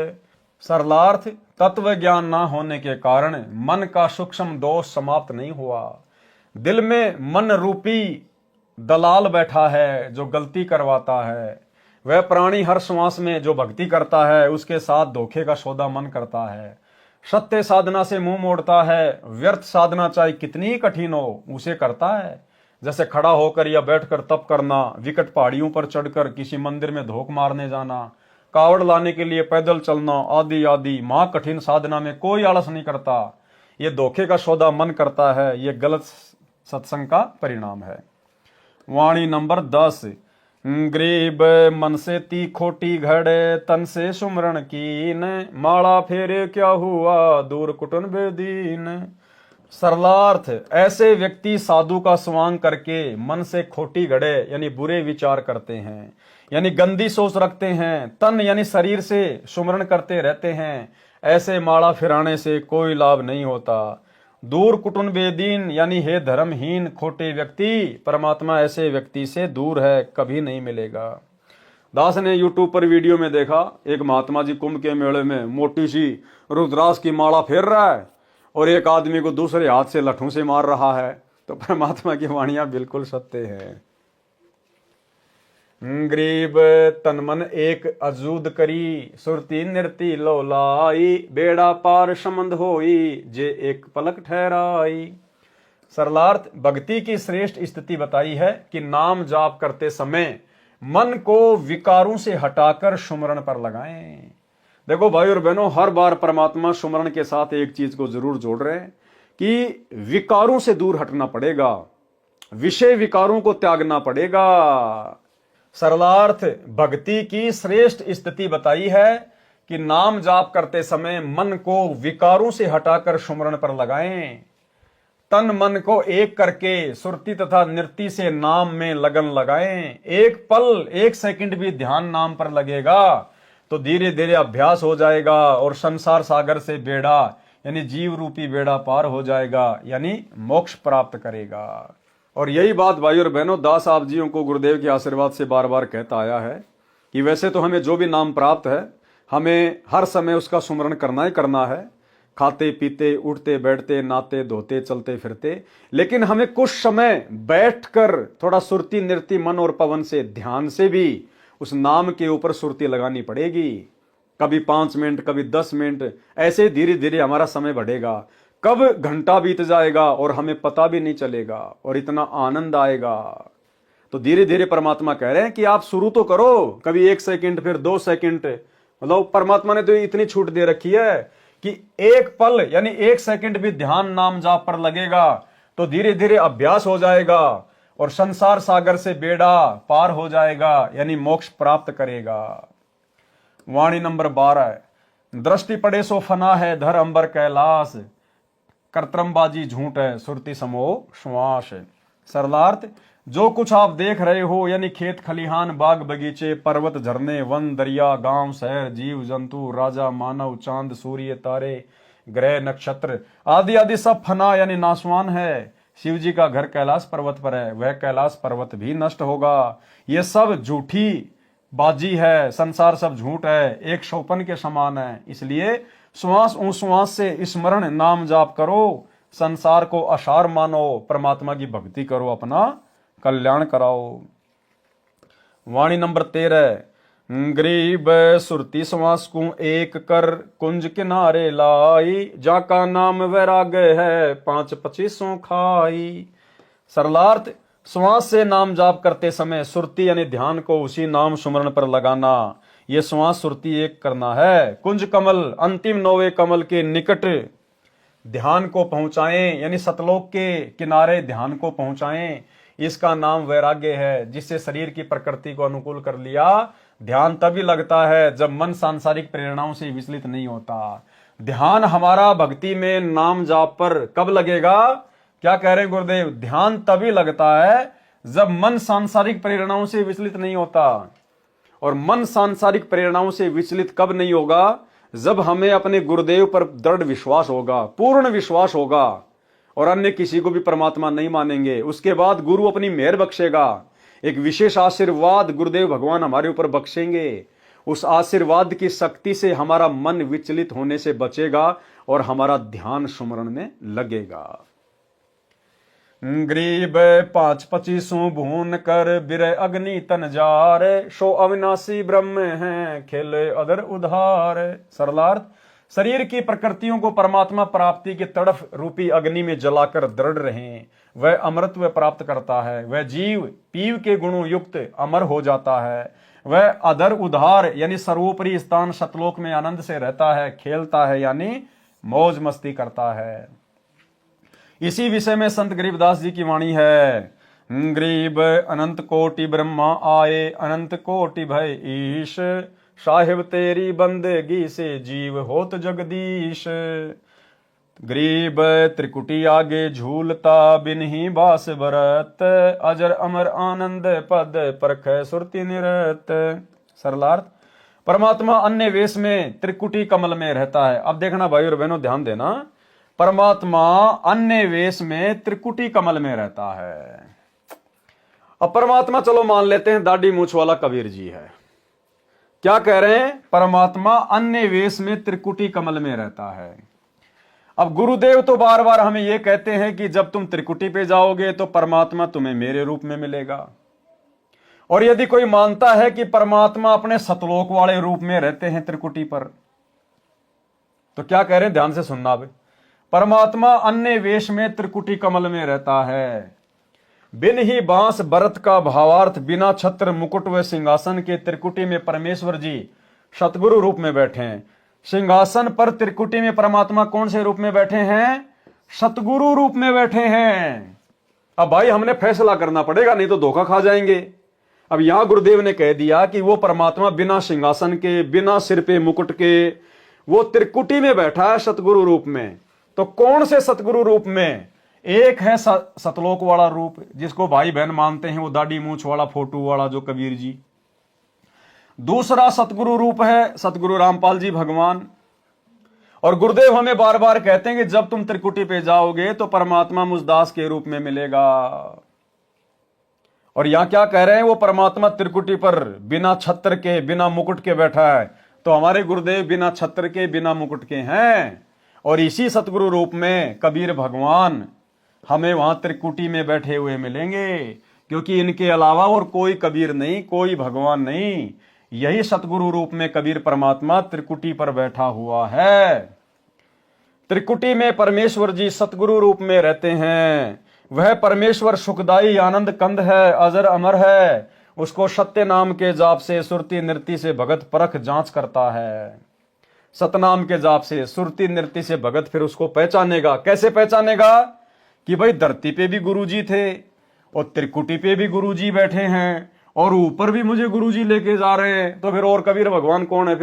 सरलार्थ, तत्व ज्ञान ना होने के कारण मन का सूक्ष्म दोष समाप्त नहीं हुआ। दिल में मन रूपी दलाल बैठा है जो गलती करवाता है। वह प्राणी हर श्वास में जो भक्ति करता है उसके साथ धोखे का सौदा मन करता है। सत्य साधना से मुंह मोड़ता है, व्यर्थ साधना चाहे कितनी ही कठिन हो उसे करता है। जैसे खड़ा होकर या बैठकर तप करना, विकट पहाड़ियों पर चढ़कर किसी मंदिर में धोख मारने जाना, कावड़ लाने के लिए पैदल चलना आदि आदि महा कठिन साधना में कोई आलस नहीं करता। ये धोखे का सौदा मन करता है, ये गलत सत्संग का परिणाम है। वाणी नंबर 10। गरीब मन से ती खोटी घड़े, तन से सुमरण कीन, माला फेरे क्या हुआ दूर कुटुन बेदीन। सरलार्थ, ऐसे व्यक्ति साधु का स्वांग करके मन से खोटी घड़े यानी बुरे विचार करते हैं, यानी गंदी सोच रखते हैं, तन यानी शरीर से सुमरण करते रहते हैं। ऐसे माला फिराने से कोई लाभ नहीं होता। दूर कुटुन बेदीन यानी हे धर्महीन खोटे व्यक्ति, परमात्मा ऐसे व्यक्ति से दूर है, कभी नहीं मिलेगा। दास ने यूट्यूब पर वीडियो में देखा, एक महात्मा जी कुंभ के मेले में मोटी सी रुद्राक्ष की माला फेर रहा है और एक आदमी को दूसरे हाथ से लठों से मार रहा है। तो परमात्मा की वाणियां बिल्कुल सत्य है। गरीब तन मन एक अजूद करी, सुरती नृति लोलाई, बेड़ा पार समंद होई, जे एक पलक ठहराई। सरलार्थ, भक्ति की श्रेष्ठ स्थिति बताई है कि नाम जाप करते समय मन को विकारों से हटाकर सुमरण पर लगाएं। देखो भाई और बहनों, हर बार परमात्मा सुमरण के साथ एक चीज को जरूर जोड़ रहे हैं कि विकारों से दूर हटना पड़ेगा, विषय विकारों को त्यागना पड़ेगा। सरलार्थ, भक्ति की श्रेष्ठ स्थिति बताई है कि नाम जाप करते समय मन को विकारों से हटाकर सुमरण पर लगाएं। तन मन को एक करके सुरती तथा नृत्य से नाम में लगन लगाएं। एक पल एक सेकंड भी ध्यान नाम पर लगेगा तो धीरे धीरे अभ्यास हो जाएगा और संसार सागर से बेड़ा यानी जीव रूपी बेड़ा पार हो जाएगा, यानी मोक्ष प्राप्त करेगा। और यही बात भाई और बहनों दास आप जियों को गुरुदेव के आशीर्वाद से बार बार कहता आया है कि वैसे तो हमें जो भी नाम प्राप्त है हमें हर समय उसका सुमरण करना ही करना है, खाते पीते उठते बैठते नहाते धोते चलते फिरते, लेकिन हमें कुछ समय बैठकर थोड़ा सुरती नृत्य मन और पवन से ध्यान से भी उस नाम के ऊपर सुरती लगानी पड़ेगी। कभी 5 मिनट, कभी 10 मिनट, ऐसे धीरे धीरे हमारा समय बढ़ेगा। कब घंटा बीत जाएगा और हमें पता भी नहीं चलेगा और इतना आनंद आएगा। तो धीरे धीरे परमात्मा कह रहे हैं कि आप शुरू तो करो, कभी 1 सेकंड फिर 2 सेकंड, मतलब परमात्मा ने तो इतनी छूट दे रखी है कि एक पल यानी 1 सेकंड भी ध्यान नाम जाप पर लगेगा तो धीरे धीरे अभ्यास हो जाएगा और संसार सागर से बेड़ा पार हो जाएगा, यानी मोक्ष प्राप्त करेगा। वाणी नंबर 12। दृष्टि पड़े सो फना है धर अंबर कैलाश, कर्तमबाजी झूठ है सुरती समो श्वास। सरलार्थ, जो कुछ आप देख रहे हो यानी खेत खलिहान बाग बगीचे पर्वत झरने वन दरिया गांव शहर जीव जंतु राजा मानव चांद सूर्य तारे ग्रह नक्षत्र आदि आदि सब फना यानी नाशवान है। शिव जी का घर कैलाश पर्वत पर है, वह कैलाश पर्वत भी नष्ट होगा। ये सब झूठी बाजी है, संसार सब झूठ है, एक शौपन के समान है। इसलिए श्वास श्वास से स्मरण नाम जाप करो, संसार को असार मानो, परमात्मा की भक्ति करो, अपना कल्याण कराओ। वाणी नंबर 13। गरीब सुरती श्वास को एक कर कुंज किनारे लाई, जाका नाम वैराग्य है 5-25 खाई। सरलार्थ, श्वास से नाम जाप करते समय सुरती यानी ध्यान को उसी नाम सुमरण पर लगाना, ये श्वास सुरती एक करना है। कुंज कमल अंतिम 9वें कमल के निकट ध्यान को पहुंचाएं, यानी सतलोक के किनारे ध्यान को पहुंचाएं। इसका नाम वैराग्य है, जिससे शरीर की प्रकृति को अनुकूल कर लिया। ध्यान तभी लगता है जब मन सांसारिक प्रेरणाओं से विचलित नहीं होता। ध्यान हमारा भक्ति में नाम जाप पर कब लगेगा? क्या कह रहे हैं गुरुदेव? ध्यान तभी लगता है जब मन सांसारिक प्रेरणाओं से विचलित नहीं होता। और मन सांसारिक प्रेरणाओं से विचलित कब नहीं होगा? जब हमें अपने गुरुदेव पर दृढ़ विश्वास होगा, पूर्ण विश्वास होगा, और अन्य किसी को भी परमात्मा नहीं मानेंगे। उसके बाद गुरु अपनी मेहर बख्शेगा, एक विशेष आशीर्वाद गुरुदेव भगवान हमारे ऊपर बख्शेंगे। उस आशीर्वाद की शक्ति से हमारा मन विचलित होने से बचेगा और हमारा ध्यान सुमरण में लगेगा। ग्रीब 5-25 भून कर बिरय अग्नि तन जार, सो अविनाशी ब्रह्म है खेले अदर उधार। सरलार्थ, शरीर की प्रकृतियों को परमात्मा प्राप्ति के तड़फ रूपी अग्नि में जलाकर दृढ़ रहें, वह अमृतत्व प्राप्त करता है। वह जीव पीव के गुणों युक्त अमर हो जाता है। वह अदर उधार यानी सर्वोपरि स्थान सतलोक में आनंद से रहता है, खेलता है यानी मौज मस्ती करता है। इसी विषय में संत गरीबदास जी की वाणी है। गरीब अनंत कोटि ब्रह्मा आए, अनंत कोटि भय ईश, साहिब तेरी बंदगी से जीव होत जगदीश। गरीब त्रिकुटी आगे झूलता, बिन ही बास भरत, अजर अमर आनंद पद परख सुरति निरत। सरलार्थ, परमात्मा अन्य वेश में त्रिकुटी कमल में रहता है। अब देखना भाई और बहनों, ध्यान देना, परमात्मा अन्य वेश में त्रिकुटी कमल में रहता है। अब परमात्मा चलो मान लेते हैं दाढ़ी मूछ वाला कबीर जी है। क्या कह रहे हैं? परमात्मा अन्य वेश में त्रिकुटी कमल में रहता है। अब गुरुदेव तो बार बार हमें यह कहते हैं कि जब तुम त्रिकुटी पे जाओगे तो परमात्मा तुम्हें मेरे रूप में मिलेगा। और यदि कोई मानता है कि परमात्मा अपने सतलोक वाले रूप में रहते हैं त्रिकुटी पर, तो क्या कह रहे हैं? ध्यान से सुनना भाई। परमात्मा अन्य वेश में त्रिकुटी कमल में रहता है। बिन ही बांस बरत का भावार्थ, बिना छत्र मुकुट व सिंहासन के त्रिकुटी में परमेश्वर जी सतगुरु रूप में बैठे हैं। सिंहासन पर त्रिकुटी में परमात्मा कौन से रूप में बैठे हैं? सतगुरु रूप में बैठे हैं। अब भाई हमने फैसला करना पड़ेगा, नहीं तो धोखा खा जाएंगे। अब यहां गुरुदेव ने कह दिया कि वो परमात्मा बिना सिंहासन के, बिना सिर पे मुकुट के, वो त्रिकुटी में बैठा है सतगुरु रूप में। तो कौन से सतगुरु रूप में? एक है सतलोक वाला रूप, जिसको भाई बहन मानते हैं, वो दाढ़ी मूछ वाला फोटो वाला जो कबीर जी। दूसरा सतगुरु रूप है सतगुरु रामपाल जी भगवान। और गुरुदेव हमें बार बार कहते हैं कि जब तुम त्रिकुटी पे जाओगे तो परमात्मा मुझदास के रूप में मिलेगा। और यहां क्या कह रहे हैं? वो परमात्मा त्रिकुटी पर बिना छत्र के, बिना मुकुट के बैठा है। तो हमारे गुरुदेव बिना छत्र के, बिना मुकुट के हैं। और इसी सतगुरु रूप में कबीर भगवान हमें वहां त्रिकुटी में बैठे हुए मिलेंगे, क्योंकि इनके अलावा और कोई कबीर नहीं, कोई भगवान नहीं। यही सतगुरु रूप में कबीर परमात्मा त्रिकुटी पर बैठा हुआ है। त्रिकुटी में परमेश्वर जी सतगुरु रूप में रहते हैं। वह परमेश्वर सुखदाई आनंद कंद है, अजर अमर है। उसको सत्य नाम के जाप से, सुरति नृत्य से भगत परख जांच करता है। सतनाम के जाप से, सुरति नृत्य से भगत फिर उसको पहचानेगा। कैसे पहचानेगा? कि भाई धरती पे भी गुरुजी थे और त्रिकुटी पे भी गुरुजी बैठे हैं और ऊपर भी मुझे गुरुजी लेके जा रहे हैं। तो फिर और कबीर भगवान कौन है?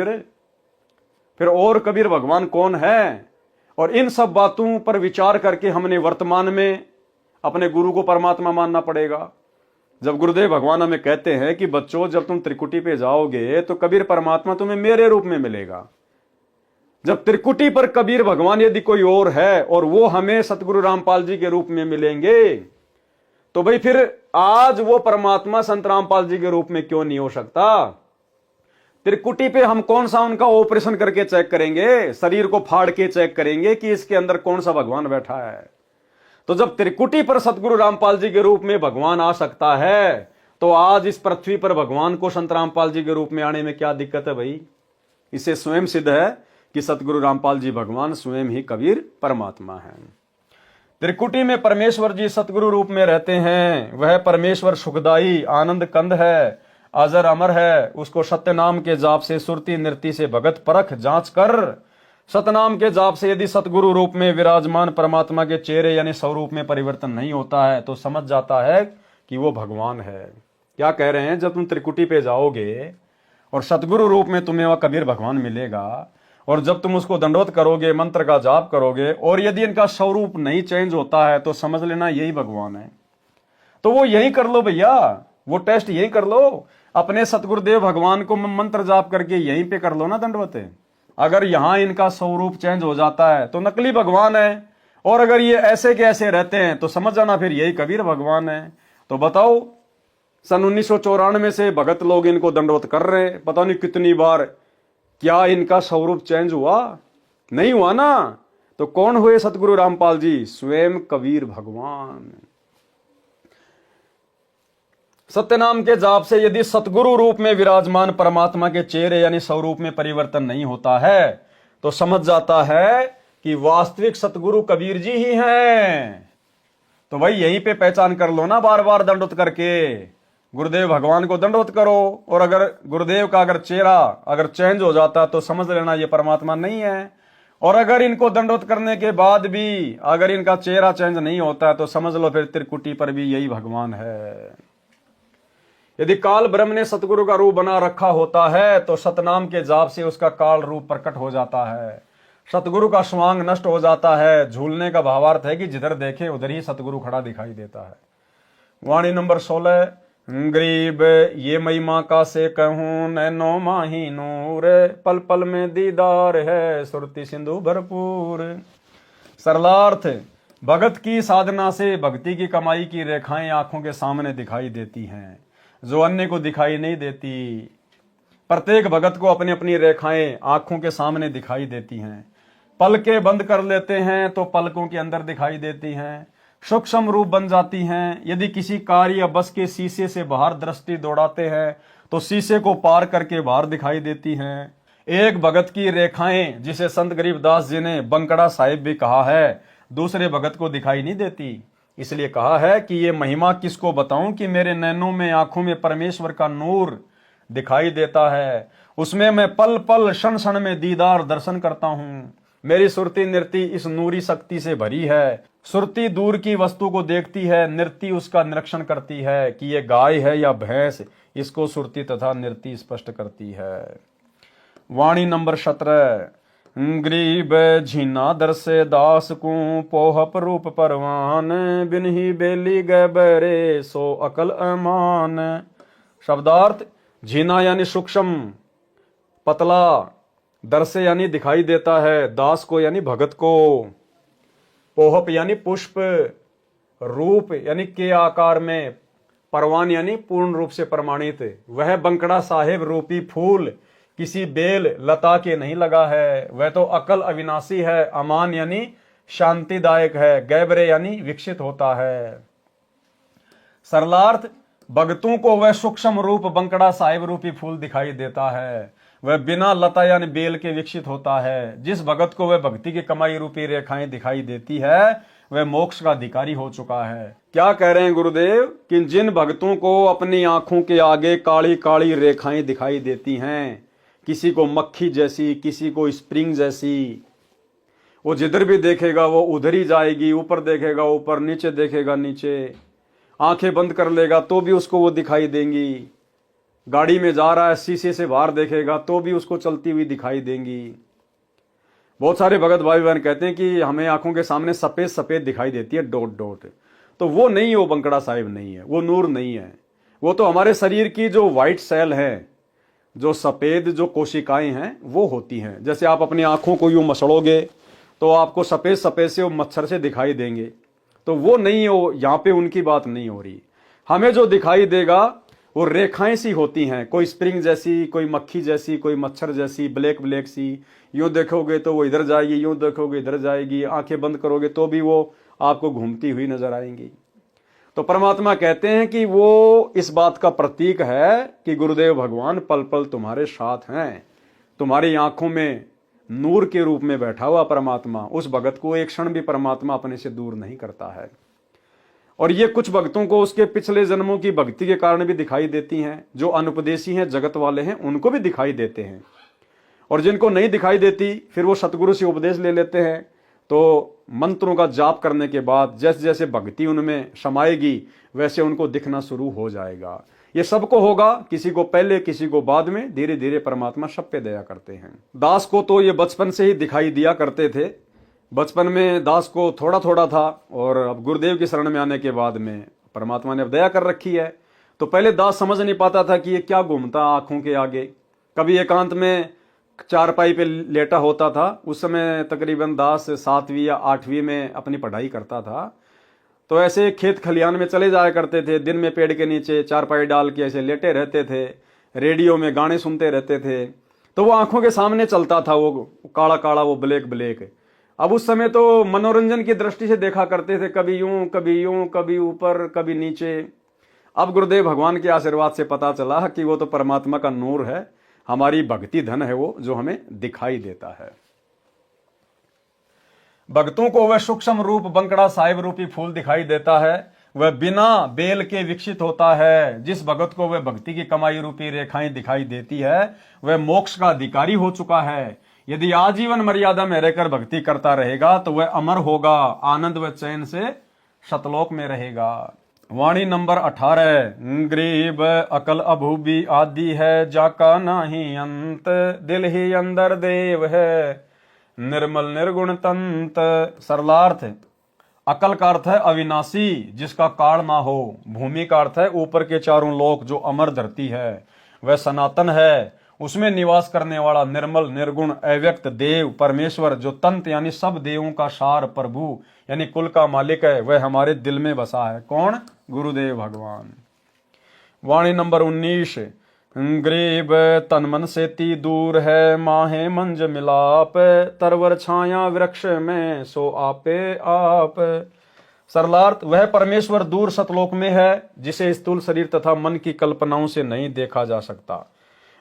फिर और कबीर भगवान कौन है? और इन सब बातों पर विचार करके हमने वर्तमान में अपने गुरु को परमात्मा मानना पड़ेगा। जब गुरुदेव भगवान हमें कहते हैं कि बच्चों जब तुम त्रिकुटी पे जाओगे तो कबीर परमात्मा तुम्हें मेरे रूप में मिलेगा। जब त्रिकुटी पर कबीर भगवान यदि कोई और है और वो हमें सतगुरु रामपाल जी के रूप में मिलेंगे, तो भाई फिर आज वो परमात्मा संत रामपाल जी के रूप में क्यों नहीं हो सकता? त्रिकुटी पे हम कौन सा उनका ऑपरेशन करके चेक करेंगे? शरीर को फाड़ के चेक करेंगे कि इसके अंदर कौन सा भगवान बैठा है। तो जब त्रिकुटी पर सतगुरु रामपाल जी के रूप में भगवान आ सकता है, तो आज इस पृथ्वी पर भगवान को संत रामपाल जी के रूप में आने में क्या दिक्कत है भाई? इससे स्वयं सिद्ध है कि सतगुरु रामपाल जी भगवान स्वयं ही कबीर परमात्मा है। त्रिकुटी में परमेश्वर जी सतगुरु रूप में रहते हैं। वह परमेश्वर सुखदाई आनंद कंद है, अजर अमर है। उसको सत्य नाम के जाप से, सुरति नृत्य से भगत परख जांच कर, सतनाम के जाप से यदि सतगुरु रूप में विराजमान परमात्मा के चेहरे यानी स्वरूप में परिवर्तन नहीं होता है तो समझ जाता है कि वो भगवान है। क्या कह रहे हैं? जब तुम त्रिकुटी पे जाओगे और सतगुरु रूप में तुम्हें वह कबीर भगवान मिलेगा और जब तुम उसको दंडवत करोगे, मंत्र का जाप करोगे, और यदि इनका स्वरूप नहीं चेंज होता है तो समझ लेना यही भगवान है। तो वो यही कर लो भैया, वो टेस्ट यही कर लो, अपने सतगुरुदेव भगवान को मंत्र जाप करके यहीं पे कर लो ना दंडवत। अगर यहां इनका स्वरूप चेंज हो जाता है तो नकली भगवान है, और अगर ये ऐसे के ऐसे रहते हैं तो समझ जाना फिर यही कबीर भगवान है। तो बताओ, सन 1994 से भगत लोग इनको दंडवत कर रहे हैं, पता नहीं कितनी बार, क्या इनका स्वरूप चेंज हुआ? नहीं हुआ ना। तो कौन हुए सतगुरु रामपाल जी? स्वयं कबीर भगवान। सत्यनाम के जाप से यदि सतगुरु रूप में विराजमान परमात्मा के चेहरे यानी स्वरूप में परिवर्तन नहीं होता है तो समझ जाता है कि वास्तविक सतगुरु कबीर जी ही हैं। तो भाई यहीं पे पहचान कर लो ना, बार बार दंडवत करके गुरुदेव भगवान को दंडवत करो, और अगर गुरुदेव का अगर चेहरा अगर चेंज हो जाता तो समझ लेना ये परमात्मा नहीं है। और अगर इनको दंडवत करने के बाद भी अगर इनका चेहरा चेंज नहीं होता तो समझ लो फिर त्रिकुटी पर भी यही भगवान है। यदि काल ब्रह्म ने सतगुरु का रूप बना रखा होता है तो सतनाम के जाप से उसका काल रूप प्रकट हो जाता है, सतगुरु का स्वांग नष्ट हो जाता है। झूलने का भावार्थ है कि जिधर देखे उधर ही सतगुरु खड़ा दिखाई देता है। वाणी नंबर 16, गरीब ये महिमा का से कहूं, नैनो माही नूर, पल पल में दीदार है, सुरती सिंधु भरपूर। सरलार्थ, भगत की साधना से भक्ति की कमाई की रेखाएं आंखों के सामने दिखाई देती हैं, जो अन्य को दिखाई नहीं देती। प्रत्येक भगत को अपनी अपनी रेखाएं आंखों के सामने दिखाई देती हैं। पलकें बंद कर लेते हैं तो पलकों के अंदर दिखाई देती हैं, सूक्ष्म रूप बन जाती हैं। यदि किसी कार या बस के शीशे से बाहर दृष्टि दौड़ाते हैं तो शीशे को पार करके बाहर दिखाई देती हैं। एक भगत की रेखाएं, जिसे संत गरीबदास जी ने बंकड़ा साहिब भी कहा है, दूसरे भगत को दिखाई नहीं देती। इसलिए कहा है कि ये महिमा किसको बताऊं कि मेरे नैनों में आंखों में परमेश्वर का नूर दिखाई देता है, उसमें मैं पल पल क्षण क्षण में दीदार दर्शन करता हूं। मेरी सुरती नृत्य इस नूरी शक्ति से भरी है। सुरती दूर की वस्तु को देखती है, नृत्य उसका निरीक्षण करती है कि ये गाय है या भैंस, इसको सुरती तथा नृत्य स्पष्ट करती है। वाणी नंबर 17, गरीब झीना दरसे दास को पोहप रूप परवान, बिन ही बेली गैबरे सो अकल अमान। शब्दार्थ, झीना यानी सूक्ष्म पतला, दरसे यानी दिखाई देता है, दास को यानी भगत को, पोहप यानी पुष्प, रूप यानी के आकार में, परवान यानी पूर्ण रूप से प्रमाणित। वह बंकड़ा साहेब रूपी फूल किसी बेल लता के नहीं लगा है, वह तो अकल अविनाशी है। अमान यानी शांतिदायक है, गैबरे यानी विकसित होता है। सरलार्थ, भक्तों को वह सूक्ष्म रूप बंकड़ा साहिब रूपी फूल दिखाई देता है, वह बिना लता यानी बेल के विकसित होता है। जिस भगत को वह भक्ति की कमाई रूपी रेखाएं दिखाई देती है वह मोक्ष का अधिकारी हो चुका है। क्या कह रहे हैं गुरुदेव कि जिन भक्तों को अपनी आंखों के आगे काली काली रेखाएं दिखाई देती हैं, किसी को मक्खी जैसी, किसी को स्प्रिंग जैसी, वो जिधर भी देखेगा वो उधर ही जाएगी, ऊपर देखेगा ऊपर, नीचे देखेगा नीचे, आंखें बंद कर लेगा तो भी उसको वो दिखाई देंगी। गाड़ी में जा रहा है, शीशे से बाहर देखेगा तो भी उसको चलती हुई दिखाई देंगी। बहुत सारे भगत भाई बहन कहते हैं कि हमें आंखों के सामने सफेद सफेद दिखाई देती है, डॉट डॉट। तो वो नहीं है, वो बंकड़ा साहिब नहीं है, वो नूर नहीं है। वो तो हमारे शरीर की जो व्हाइट सेल है, जो सफेद जो कोशिकाएं हैं वो होती हैं। जैसे आप अपनी आंखों को यूं मसड़ोगे तो आपको सफेद सफेद से वो मच्छर से दिखाई देंगे, तो वो नहीं हो, यहाँ पे उनकी बात नहीं हो रही। हमें जो दिखाई देगा वो रेखाएं सी होती हैं, कोई स्प्रिंग जैसी, कोई मक्खी जैसी, कोई मच्छर जैसी, ब्लैक ब्लैक सी। यूं देखोगे तो वो इधर जाएगी, यूं देखोगे इधर जाएगी, आंखें बंद करोगे तो भी वो आपको घूमती हुई नजर आएंगी। तो परमात्मा कहते हैं कि वो इस बात का प्रतीक है कि गुरुदेव भगवान पल पल तुम्हारे साथ हैं। तुम्हारी आंखों में नूर के रूप में बैठा हुआ परमात्मा, उस भगत को एक क्षण भी परमात्मा अपने से दूर नहीं करता है। और ये कुछ भक्तों को उसके पिछले जन्मों की भक्ति के कारण भी दिखाई देती हैं। जो अनुपदेशी हैं, जगत वाले हैं, उनको भी दिखाई देते हैं। और जिनको नहीं दिखाई देती फिर वो सतगुरु से उपदेश ले लेते हैं। तो मंत्रों का जाप करने के बाद जैसे जैसे भक्ति उनमें समाएगी वैसे उनको दिखना शुरू हो जाएगा। ये सबको होगा, किसी को पहले किसी को बाद में, धीरे धीरे परमात्मा सब पे दया करते हैं। दास को तो ये बचपन से ही दिखाई दिया करते थे। बचपन में दास को थोड़ा थोड़ा था, और अब गुरुदेव की शरण में आने के बाद में परमात्मा ने अब दया कर रखी है। तो पहले दास समझ नहीं पाता था कि ये क्या घूमता आंखों के आगे। कभी एकांत में चारपाई पे लेटा होता था। उस समय तकरीबन दास 7वीं या 8वीं में अपनी पढ़ाई करता था। तो ऐसे खेत खलियान में चले जाया करते थे। दिन में पेड़ के नीचे चारपाई डाल के ऐसे लेटे रहते थे, रेडियो में गाने सुनते रहते थे। तो वो आंखों के सामने चलता था, वो काला काला, वो ब्लैक ब्लैक। अब उस समय तो मनोरंजन की दृष्टि से देखा करते थे, कभी यूं कभी यूं, कभी ऊपर कभी नीचे। अब गुरुदेव भगवान के आशीर्वाद से पता चला कि वो तो परमात्मा का नूर है, हमारी भक्ति धन है वो, जो हमें दिखाई देता है। भक्तों को वह सूक्ष्म रूप बंकड़ा साहिब रूपी फूल दिखाई देता है। वह बिना बेल के विकसित होता है। जिस भगत को वह भक्ति की कमाई रूपी रेखाएं दिखाई देती है, वह मोक्ष का अधिकारी हो चुका है। यदि आजीवन मर्यादा में रहकर भक्ति करता रहेगा तो वह अमर होगा, आनंद व चैन से शतलोक में रहेगा। वाणी नंबर 18। गरीब अकल अभूबी आदि है, जाका नाही अंत, दिल ही अंदर देव है, निर्मल निर्गुण तंत। सरलार्थ, अकल का अर्थ है अविनाशी, जिसका काल ना हो। भूमि का अर्थ है ऊपर के चारों लोक, जो अमर धरती है। वह सनातन है, उसमें निवास करने वाला निर्मल निर्गुण अव्यक्त देव परमेश्वर, जो तंत यानी सब देवों का सार प्रभु यानी कुल का मालिक है, वह हमारे दिल में बसा है। कौन? गुरुदेव भगवान। वाणी नंबर 19। गरीब तन मन से ती दूर है, माहे मंज मिलाप, तरवर छाया वृक्ष में सो आपे आप। सरलार्थ, वह परमेश्वर दूर सतलोक में है, जिसे स्थूल शरीर तथा मन की कल्पनाओं से नहीं देखा जा सकता।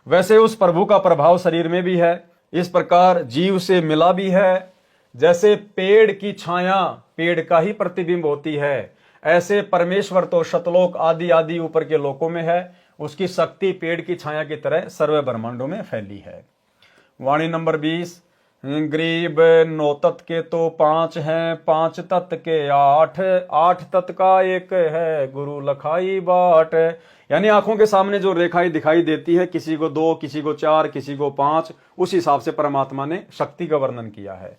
वैसे उस प्रभु का प्रभाव शरीर में भी है, इस प्रकार जीव से मिला भी है। जैसे पेड़ की छाया पेड़ का ही प्रतिबिंब होती है, ऐसे परमेश्वर तो शतलोक आदि आदि ऊपर के लोकों में है। उसकी शक्ति पेड़ की छाया की तरह सर्व ब्रह्मांडों में फैली है। वाणी नंबर 20। गरीब 9 तत्व के तो 5 हैं, 5 तत्व के 8, 8 तत्व का एक है, गुरु लखाई बाट। यानी आंखों के सामने जो रेखाएं दिखाई देती है, किसी को 2, किसी को 4, किसी को 5, उस हिसाब से परमात्मा ने शक्ति का वर्णन किया है।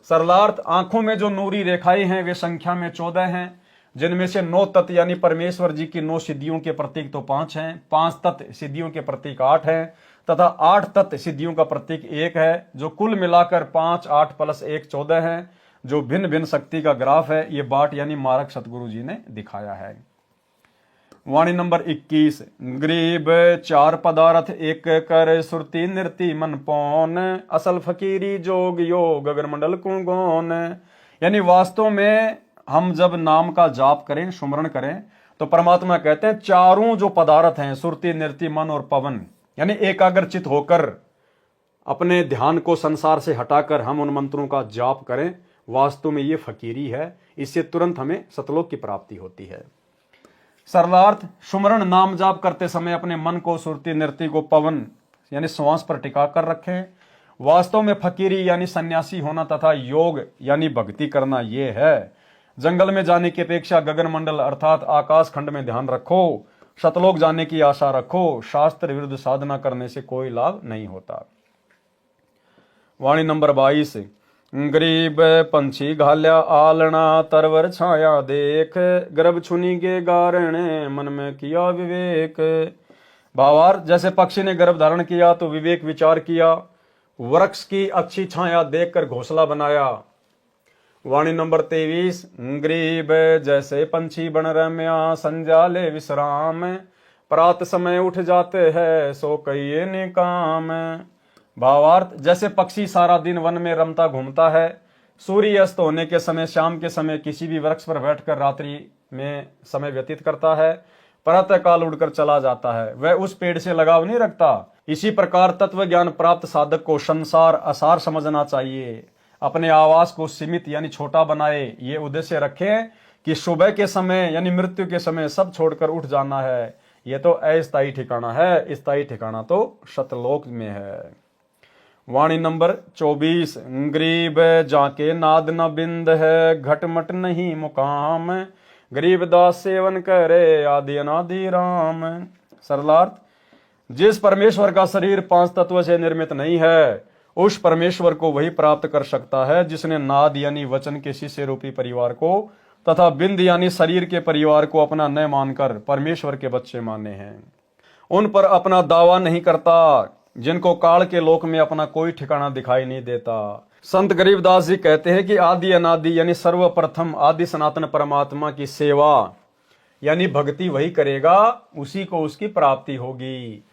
सरलार्थ, आंखों में जो नूरी रेखाएं हैं वे संख्या में 14 हैं, जिनमें से 9 तत्व यानी परमेश्वर जी की 9 सिद्धियों के प्रतीक तो 5 हैं, 5 तत्व सिद्धियों के प्रतीक 8 हैं, तथा 8 तत्व सिद्धियों का प्रतीक 1 है, जो कुल मिलाकर 5, 8 + 1 14 है, जो भिन्न भिन्न शक्ति का ग्राफ है। ये बाट यानी मार्ग सतगुरु जी ने दिखाया है। वाणी नंबर 21। गरीब 4 पदार्थ एक कर, सुरती नृति मन पौन, असल फकीरी जोग योग अगर मंडल को गौन। यानी वास्तव में हम जब नाम का जाप करें, सुमरण करें, तो परमात्मा कहते हैं चारों जो पदार्थ हैं, सुरती नृति मन और पवन, यानी एकाग्रचित होकर अपने ध्यान को संसार से हटाकर हम उन मंत्रों का जाप करें, वास्तव में ये फकीरी है। इससे तुरंत हमें सतलोक की प्राप्ति होती है। सरलार्थ, सुमरण नाम जाप करते समय अपने मन को सुरती नृति को पवन यानी श्वास पर टिका कर रखें। वास्तव में फकीरी यानी सन्यासी होना तथा योग यानी भक्ति करना ये है। जंगल में जाने की अपेक्षा गगन मंडल अर्थात आकाश खंड में ध्यान रखो, सतलोक जाने की आशा रखो। शास्त्र विरुद्ध साधना करने से कोई लाभ नहीं होता। वाणी नंबर 22। गरीब पंछी घाल्या आलना, तरवर छाया देख, गर्भ छुनी के गारणे, मन में किया विवेक। भावार्थ, जैसे पक्षी ने गर्भ धारण किया तो विवेक विचार किया, वृक्ष की अच्छी छाया देखकर घोंसला बनाया। वाणी नंबर 23। गरीब जैसे पंछी बन रम्या, संध्या ले विश्राम, प्रात समय उठ जाते हैं, सो कहिए निकाम। भावार्थ, जैसे पक्षी सारा दिन वन में रमता घूमता है, सूर्य अस्त होने के समय शाम के समय किसी भी वृक्ष पर बैठकर रात्रि में समय व्यतीत करता है, प्रातः काल उड़कर चला जाता है, वह उस पेड़ से लगाव नहीं रखता। इसी प्रकार तत्व ज्ञान प्राप्त साधक को संसार असार समझना चाहिए। अपने आवास को सीमित यानी छोटा बनाए, ये उद्देश्य रखे कि सुबह के समय यानी मृत्यु के समय सब छोड़कर उठ जाना है। ये तो अस्थायी ठिकाना है, स्थायी ठिकाना तो शतलोक में है। वाणी नंबर 24। गरीब जाके नाद न बिंद है, घटमट नहीं मुकाम, गरीब दास सेवन करे आदि अनादि राम। सरलार्थ, जिस परमेश्वर का शरीर 5 तत्व से निर्मित नहीं है, उस परमेश्वर को वही प्राप्त कर सकता है जिसने नाद यानी वचन के शिष्य रूपी परिवार को तथा बिंद यानी शरीर के परिवार को अपना न मानकर परमेश्वर के बच्चे माने हैं। उन पर अपना दावा नहीं करता, जिनको काल के लोक में अपना कोई ठिकाना दिखाई नहीं देता। संत गरीबदास जी कहते हैं कि आदि अनादि यानी सर्वप्रथम आदि सनातन परमात्मा की सेवा यानी भक्ति वही करेगा, उसी को उसकी प्राप्ति होगी।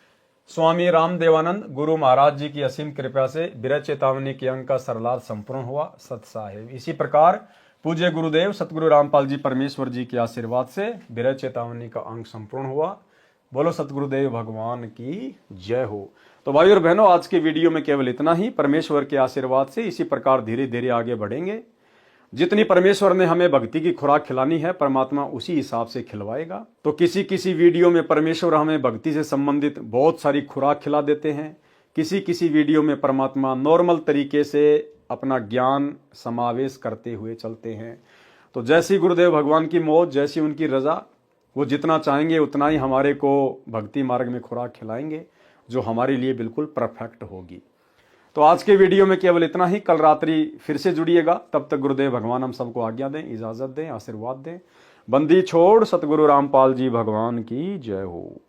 स्वामी रामदेवानंद गुरु महाराज जी की असीम कृपा से विरह चेतावनी के अंक का सरलार्थ संपूर्ण हुआ। सत साहेब। इसी प्रकार पूज्य गुरुदेव सतगुरु रामपाल जी परमेश्वर जी के आशीर्वाद से विरह चेतावनी का अंक संपूर्ण हुआ। बोलो सतगुरुदेव भगवान की जय हो। तो भाई और बहनों, आज के वीडियो में केवल इतना ही। परमेश्वर के आशीर्वाद से इसी प्रकार धीरे धीरे आगे बढ़ेंगे। जितनी परमेश्वर ने हमें भक्ति की खुराक खिलानी है, परमात्मा उसी हिसाब से खिलवाएगा। तो किसी किसी वीडियो में परमेश्वर हमें भक्ति से संबंधित बहुत सारी खुराक खिला देते हैं, किसी किसी वीडियो में परमात्मा नॉर्मल तरीके से अपना ज्ञान समावेश करते हुए चलते हैं। तो जैसी गुरुदेव भगवान की मौज, जैसी उनकी रजा, वो जितना चाहेंगे उतना ही हमारे को भक्ति मार्ग में खुराक खिलाएंगे, जो हमारे लिए बिल्कुल परफेक्ट होगी। तो आज के वीडियो में केवल इतना ही। कल रात्रि फिर से जुड़िएगा। तब तक गुरुदेव भगवान हम सबको आज्ञा दें, इजाजत दें, आशीर्वाद दें। बंदी छोड़ सतगुरु रामपाल जी भगवान की जय हो।